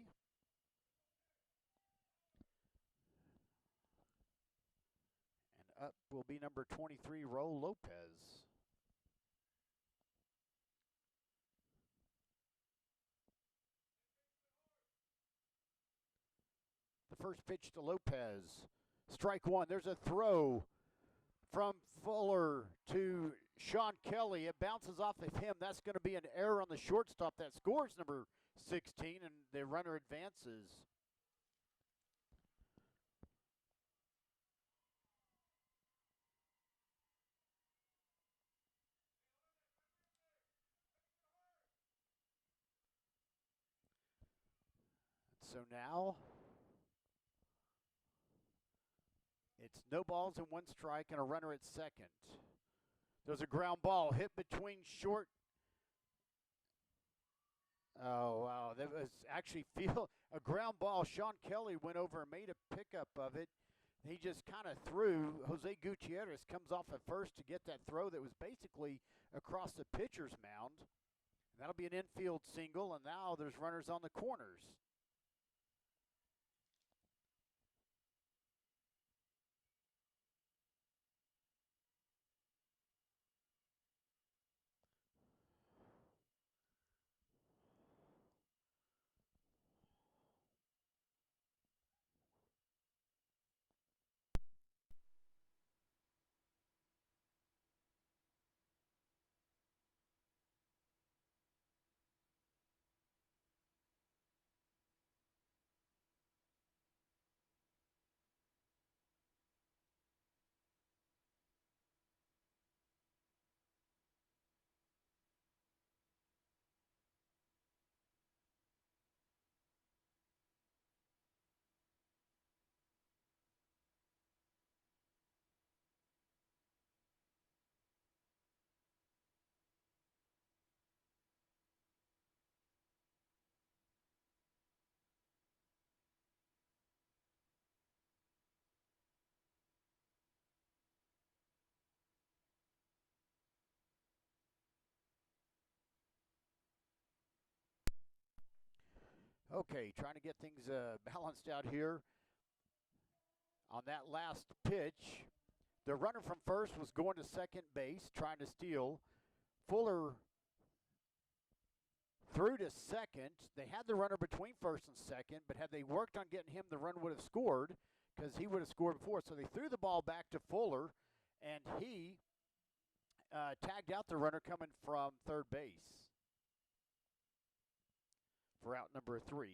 And up will be number 23, Raul Lopez. First pitch to Lopez. Strike one. There's a throw from Fuller to Sean Kelly. It bounces off of him. That's going to be an error on the shortstop. That scores number 16, and the runner advances. So now it's no balls and one strike and a runner at second. There's a ground ball hit between short. Oh, wow. That was actually a ground ball. Sean Kelly went over and made a pickup of it. He just kind of threw. Jose Gutierrez comes off at first to get that throw that was basically across the pitcher's mound. That'll be an infield single, and now there's runners on the corners. Okay, trying to get things balanced out here. On that last pitch, the runner from first was going to second base, trying to steal. Fuller threw to second. They had the runner between first and second, but had they worked on getting him, the run would have scored because he would have scored before. So they threw the ball back to Fuller, and he tagged out the runner coming from third base for out number 3.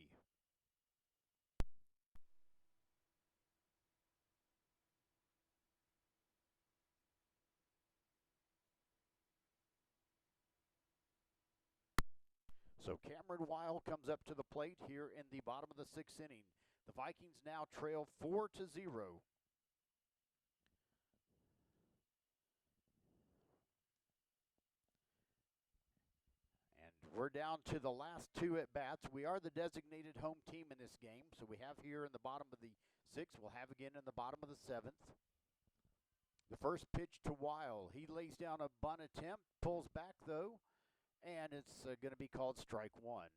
So Cameron Weil comes up to the plate here in the bottom of the 6th inning. The Vikings now trail 4-0. And we're down to the last 2 at-bats. We are the designated home team in this game, so we have here in the bottom of the 6th. We'll have again in the bottom of the 7th. The first pitch to Weil. He lays down a bunt attempt, pulls back, though, and it's going to be called strike one.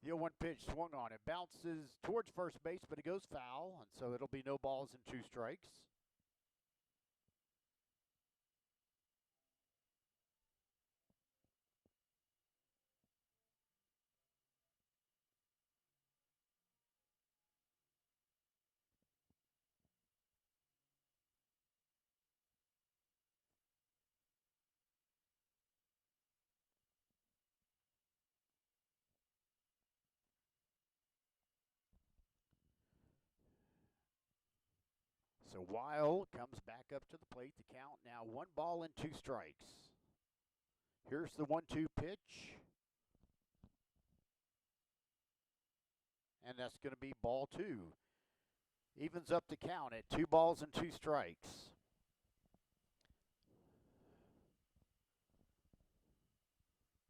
The 0-1 pitch swung on. It bounces towards first base, but it goes foul, and so it'll be no balls and 2 strikes. So Weil comes back up to the plate. The count now 1 ball and 2 strikes. Here's the 1-2 pitch. And that's going to be ball 2. Evens up the count at 2 balls and 2 strikes.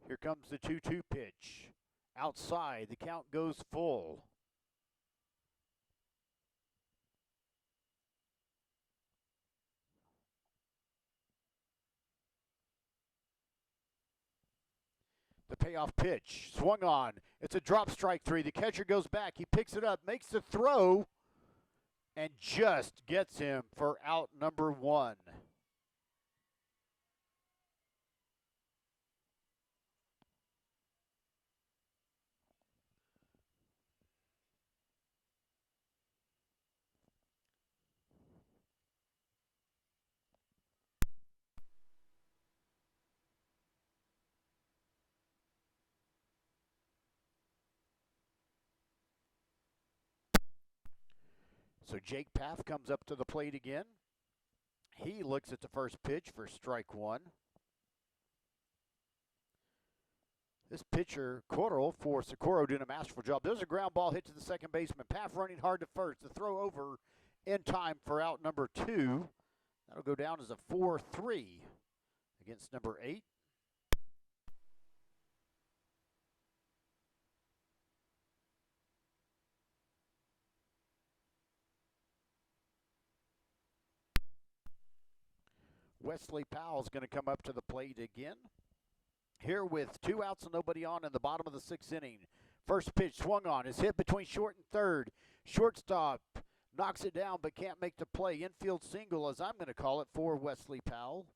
Here comes the 2-2 pitch. Outside, the count goes full. The payoff pitch, swung on. It's a drop strike 3. The catcher goes back. He picks it up, makes the throw, and just gets him for out number 1. So Jake Paff comes up to the plate again. He looks at the first pitch for strike one. This pitcher, Cordell, for Socorro, doing a masterful job. There's a ground ball hit to the second baseman. Paff running hard to first. The throw over in time for out number 2. That'll go down as a 4-3 against number 8. Wesley Powell's going to come up to the plate again. Here with 2 outs and nobody on in the bottom of the 6th inning. First pitch swung on, is hit between short and third. Shortstop knocks it down but can't make the play. Infield single, as I'm going to call it, for Wesley Powell.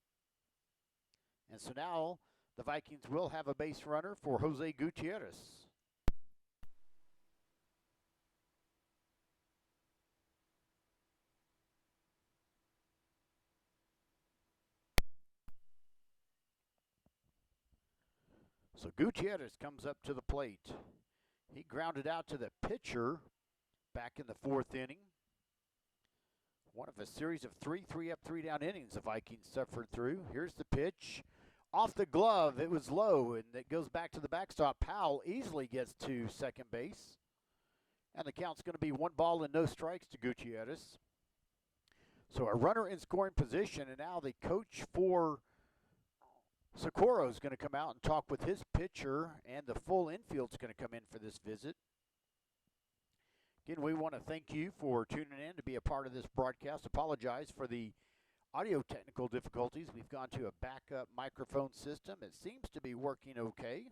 And so now the Vikings will have a base runner for Jose Gutierrez. So Gutierrez comes up to the plate. He grounded out to the pitcher back in the 4th inning. One of a series of 3 up, 3 down innings the Vikings suffered through. Here's the pitch. Off the glove, it was low, and it goes back to the backstop. Powell easily gets to second base. And the count's going to be 1 ball and no strikes to Gutierrez. So a runner in scoring position, and now the coach for Socorro is going to come out and talk with his pitcher, and the full infield's going to come in for this visit. Again, we want to thank you for tuning in to be a part of this broadcast. Apologize for the audio technical difficulties. We've gone to a backup microphone system. It seems to be working okay.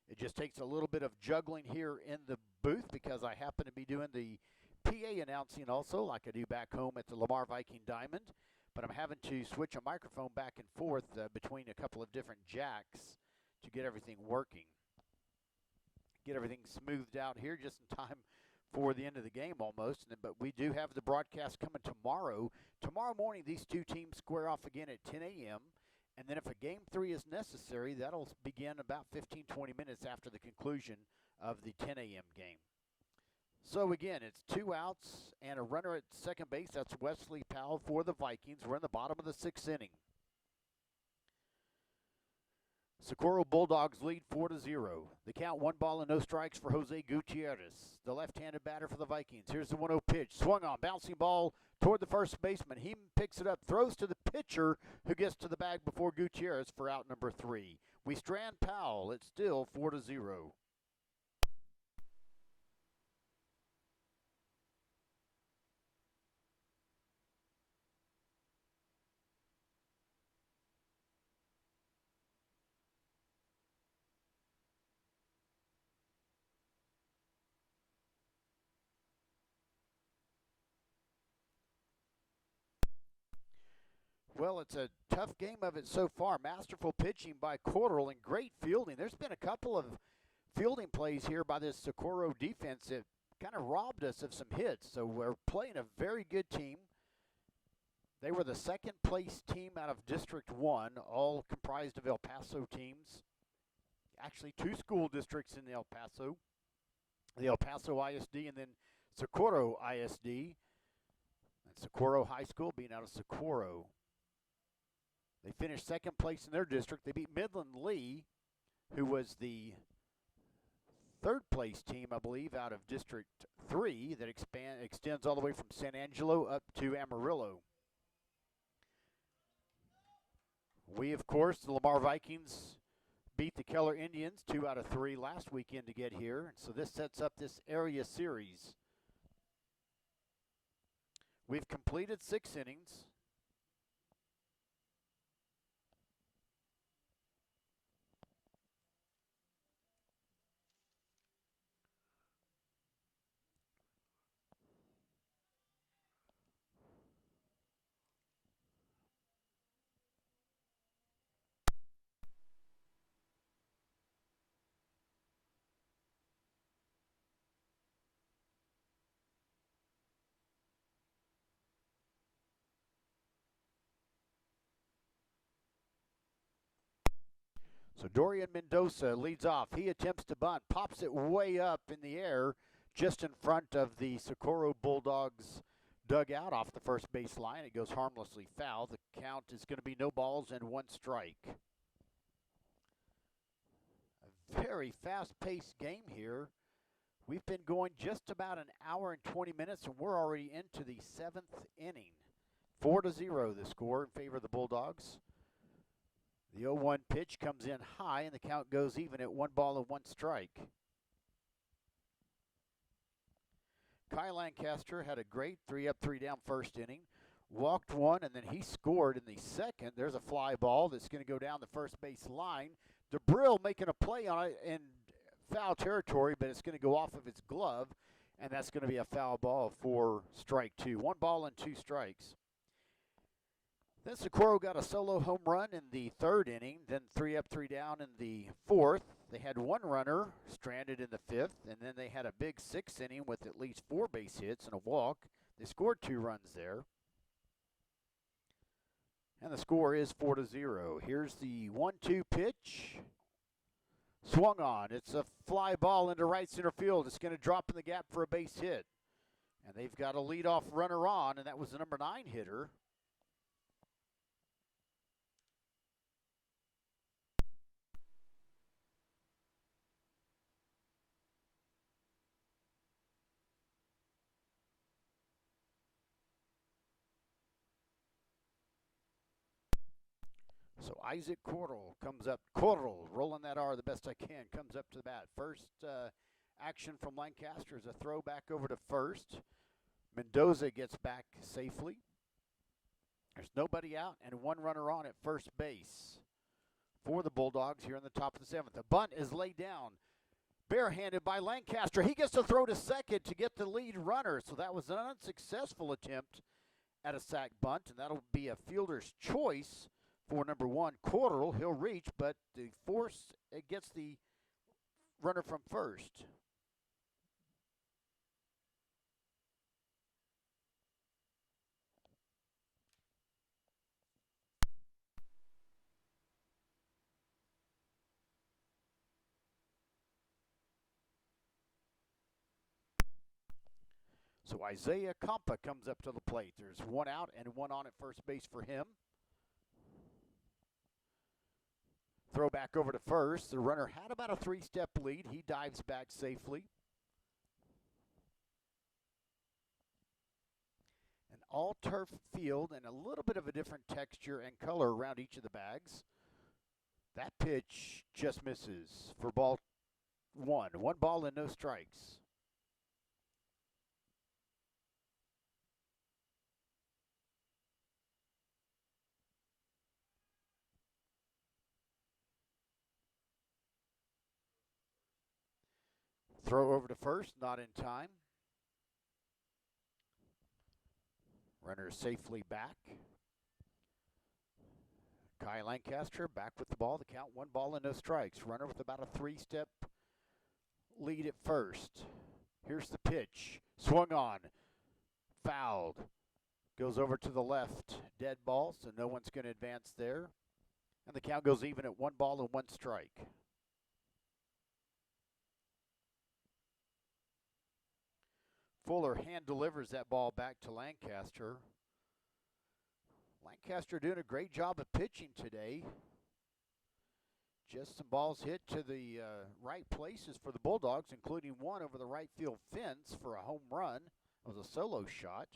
It just takes a little bit of juggling here in the booth because I happen to be doing the PA announcing also, like I do back home at the Lamar Viking Diamond. But I'm having to switch a microphone back and forth between a couple of different jacks to get everything working. Get everything smoothed out here just in time for the end of the game almost. But we do have the broadcast coming tomorrow. Tomorrow morning, these 2 teams square off again at 10 a.m. And then if a Game 3 is necessary, that'll begin about 15-20 minutes after the conclusion of the 10 a.m. game. So again, it's 2 outs and a runner at second base. That's Wesley Powell for the Vikings. We're in the bottom of the 6th inning. Socorro Bulldogs lead 4-0. The count 1 ball and no strikes for Jose Gutierrez, the left-handed batter for the Vikings. Here's the 1-0 pitch. Swung on, bouncing ball toward the first baseman. He picks it up, throws to the pitcher who gets to the bag before Gutierrez for out number 3. We strand Powell. It's still 4-0. Well, it's a tough game of it so far. Masterful pitching by Cordell and great fielding. There's been a couple of fielding plays here by this Socorro defense that kind of robbed us of some hits. So we're playing a very good team. They were the 2nd place team out of District 1, all comprised of El Paso teams. Actually, 2 school districts in El Paso. The El Paso ISD and then Socorro ISD. And Socorro High School being out of Socorro. They finished 2nd place in their district. They beat Midland Lee, who was the 3rd place team, I believe, out of District 3 that extends all the way from San Angelo up to Amarillo. We, of course, the Lamar Vikings, beat the Keller Indians 2 out of 3 last weekend to get here. So this sets up this area series. We've completed 6 innings. So Dorian Mendoza leads off. He attempts to bunt, pops it way up in the air just in front of the Socorro Bulldogs dugout off the first base line. It goes harmlessly foul. The count is going to be no balls and 1 strike. A very fast-paced game here. We've been going just about an hour and 20 minutes, and we're already into the 7th inning. 4-0 the score in favor of the Bulldogs. The 0-1 pitch comes in high, and the count goes even at 1 ball and 1 strike. Kai Lancaster had a great 3-up, 3-down first inning. Walked one, and then he scored in the second. There's a fly ball that's going to go down the first base line. DeBrill making a play on it in foul territory, but it's going to go off of his glove, and that's going to be a foul ball for strike 2. 1 ball and 2 strikes. Then Socorro got a solo home run in the 3rd inning, then 3-up, 3-down in the 4th. They had 1 runner stranded in the 5th, and then they had a big 6th inning with at least 4 base hits and a walk. They scored 2 runs there. And the score is 4-0. Here's the 1-2 pitch. Swung on. It's a fly ball into right center field. It's going to drop in the gap for a base hit. And they've got a leadoff runner on, and that was the number 9 hitter. So Isaac Corral comes up. Corral, rolling that R the best I can, comes up to the bat. First action from Lancaster is a throw back over to first. Mendoza gets back safely. There's nobody out and 1 runner on at first base for the Bulldogs here in the top of the 7th. The bunt is laid down, barehanded by Lancaster. He gets to throw to second to get the lead runner. So that was an unsuccessful attempt at a sac bunt, and that'll be a fielder's choice for number 1, Corral. He'll reach, but the force it gets the runner from first. So Isaiah Compa comes up to the plate. There's 1 out and 1 on at first base for him. Throw back over to first. The runner had about a 3-step lead. He dives back safely. An all-turf field and a little bit of a different texture and color around each of the bags. That pitch just misses for ball 1. 1 ball and no strikes. Throw over to first, not in time. Runner safely back. Kai Lancaster back with the ball. The count 1 ball and no strikes. Runner with about a 3-step lead at first. Here's the pitch. Swung on. Fouled. Goes over to the left. Dead ball, so no one's going to advance there. And the count goes even at 1 ball and 1 strike. Fuller hand delivers that ball back to Lancaster. Lancaster doing a great job of pitching today. Just some balls hit to the right places for the Bulldogs, including 1 over the right field fence for a home run. It was a solo shot.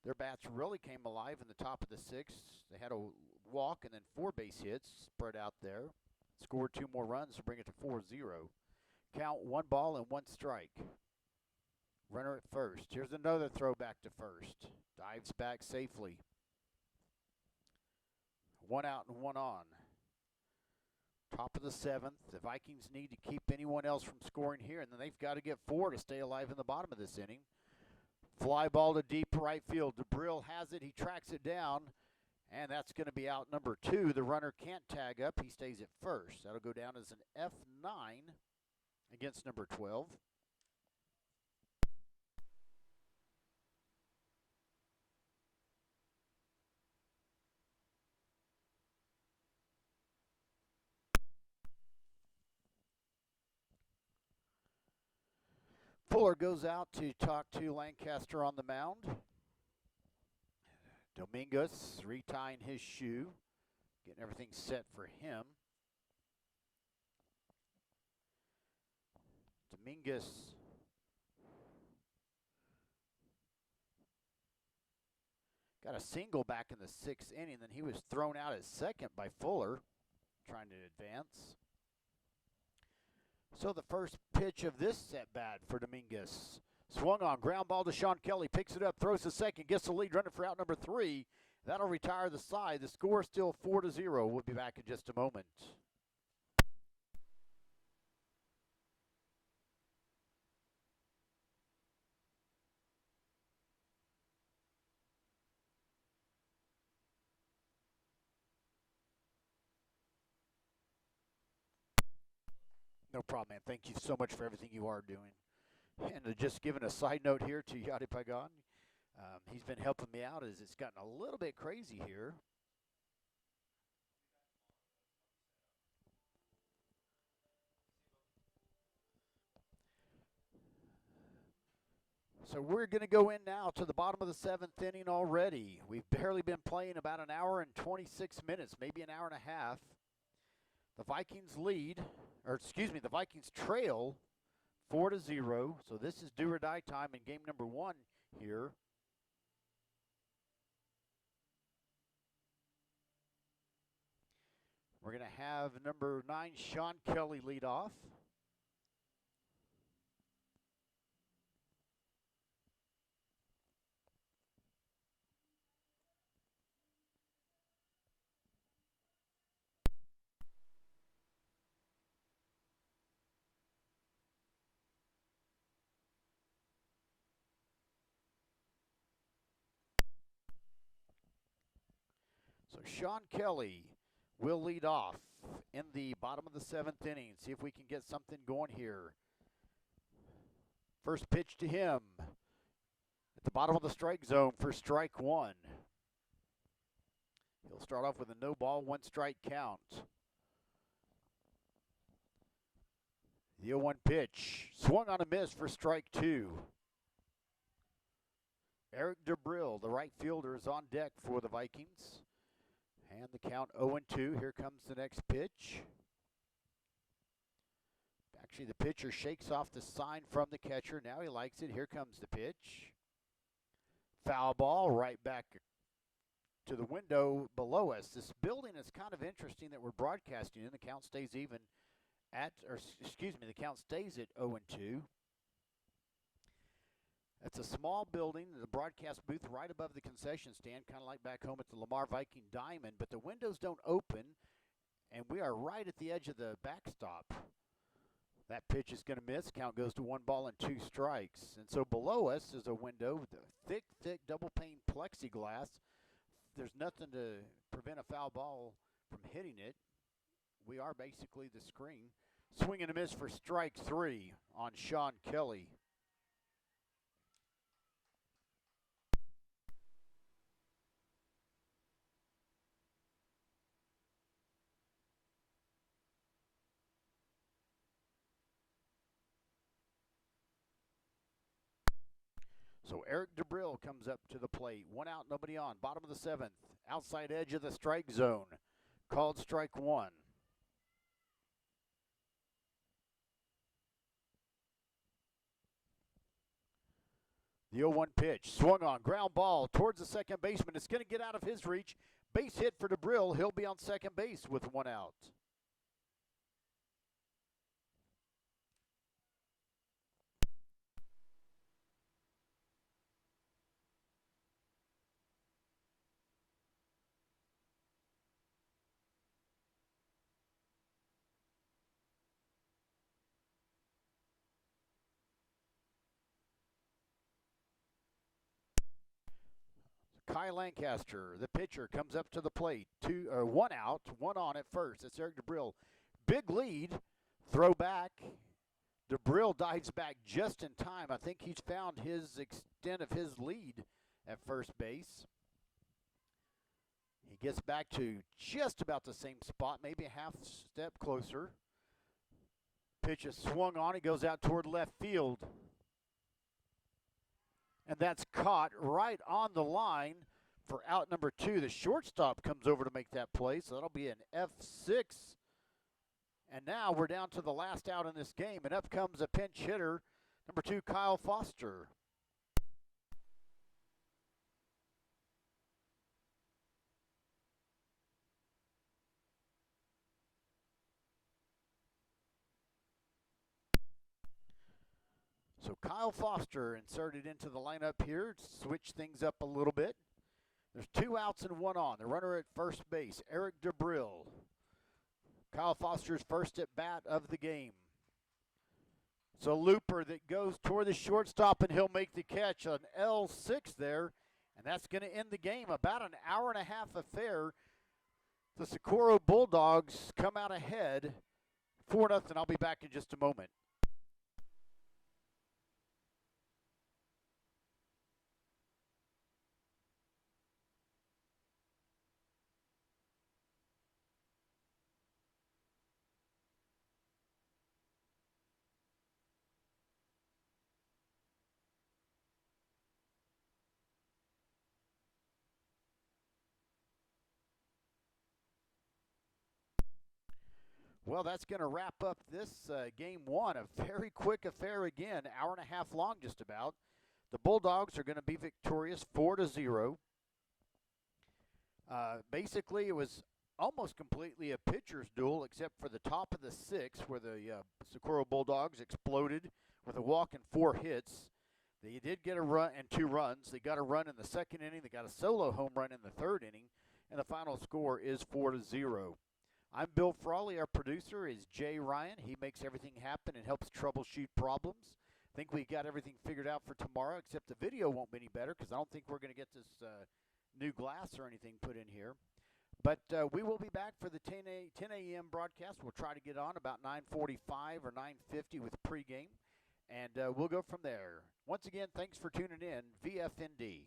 Their bats really came alive in the top of the 6th. They had a walk and then 4 base hits spread out there. Scored 2 more runs to bring it to 4-0. Count 1 ball and 1 strike. Runner at first. Here's another throw back to first. Dives back safely. 1 out and 1 on. Top of the 7th. The Vikings need to keep anyone else from scoring here, and then they've got to get 4 to stay alive in the bottom of this inning. Fly ball to deep right field. DeBrill has it. He tracks it down, and that's going to be out number 2. The runner can't tag up. He stays at first. That'll go down as an F9 against number 12. Fuller goes out to talk to Lancaster on the mound. Dominguez retying his shoe, getting everything set for him. Dominguez got a single back in the 6th inning, then he was thrown out at second by Fuller, trying to advance. So the first pitch of this at-bat for Dominguez. Swung on, ground ball to Sean Kelly, picks it up, throws to second, gets the lead, running for out number 3. That'll retire the side. The score is still 4-0. We'll be back in just a moment. No problem, man. Thank you so much for everything you are doing. And just giving a side note here to Yadi Pagan, he's been helping me out as it's gotten a little bit crazy here. So we're going to go in now to the bottom of the 7th inning already. We've barely been playing about an hour and 26 minutes, maybe an hour and a half. The Vikings lead, the Vikings trail 4-0. So this is do or die time in game number 1 here. We're going to have number 9, Sean Kelly, lead off. So Sean Kelly will lead off in the bottom of the 7th inning. See if we can get something going here. First pitch to him at the bottom of the strike zone for strike 1. He'll start off with a no ball, 1 strike count. The 0-1 pitch, swung on a miss for strike 2. Eric Debril, the right fielder, is on deck for the Vikings. And the count 0-2. Here comes the next pitch. Actually, the pitcher shakes off the sign from the catcher. Now he likes it. Here comes the pitch. Foul ball right back to the window below us. This building is kind of interesting that we're broadcasting in. The count stays the count stays at 0-2. It's a small building, the broadcast booth right above the concession stand, kind of like back home at the Lamar Viking Diamond, but the windows don't open, and we are right at the edge of the backstop. That pitch is going to miss. Count goes to 1 ball and 2 strikes. And so below us is a window with a thick double-pane plexiglass. There's nothing to prevent a foul ball from hitting it. We are basically the screen. Swing and a miss for strike 3 on Sean Kelly. So Eric Debril comes up to the plate. 1 out, nobody on. Bottom of the 7th. Outside edge of the strike zone. Called strike 1. The 0-1 pitch. Swung on. Ground ball towards the second baseman. It's going to get out of his reach. Base hit for Debril. He'll be on second base with 1 out. Kai Lancaster, the pitcher, comes up to the plate. 1 out, 1 on at first. It's Eric Debril. Big lead. Throw back. Debril dives back just in time. I think he's found his extent of his lead at first base. He gets back to just about the same spot, maybe a half step closer. Pitch is swung on. He goes out toward left field. And that's caught right on the line for out number 2. The shortstop comes over to make that play, so that'll be an F6. And now we're down to the last out in this game, and up comes a pinch hitter, number 2, Kyle Foster. So Kyle Foster inserted into the lineup here to switch things up a little bit. There's 2 outs and 1 on. The runner at first base, Eric DeBrill. Kyle Foster's first at bat of the game. So looper that goes toward the shortstop, and he'll make the catch, an L6 there, and that's going to end the game. About an hour and a half affair. The Socorro Bulldogs come out ahead 4-0. I'll be back in just a moment. Well, that's going to wrap up this game 1. A very quick affair again, hour and a half long just about. The Bulldogs are going to be victorious 4-0. Basically, it was almost completely a pitcher's duel except for the top of the 6th where the Socorro Bulldogs exploded with a walk and 4 hits. They did get a run and 2 runs. They got a run in the 2nd inning. They got a solo home run in the 3rd inning, and the final score is 4-0. I'm Bill Frawley. Our producer is Jay Ryan. He makes everything happen and helps troubleshoot problems. I think we got everything figured out for tomorrow, except the video won't be any better because I don't think we're going to get this new glass or anything put in here. But we will be back for the 10 a.m. broadcast. We'll try to get on about 9:45 or 9:50 with pregame, and we'll go from there. Once again, thanks for tuning in. VFND.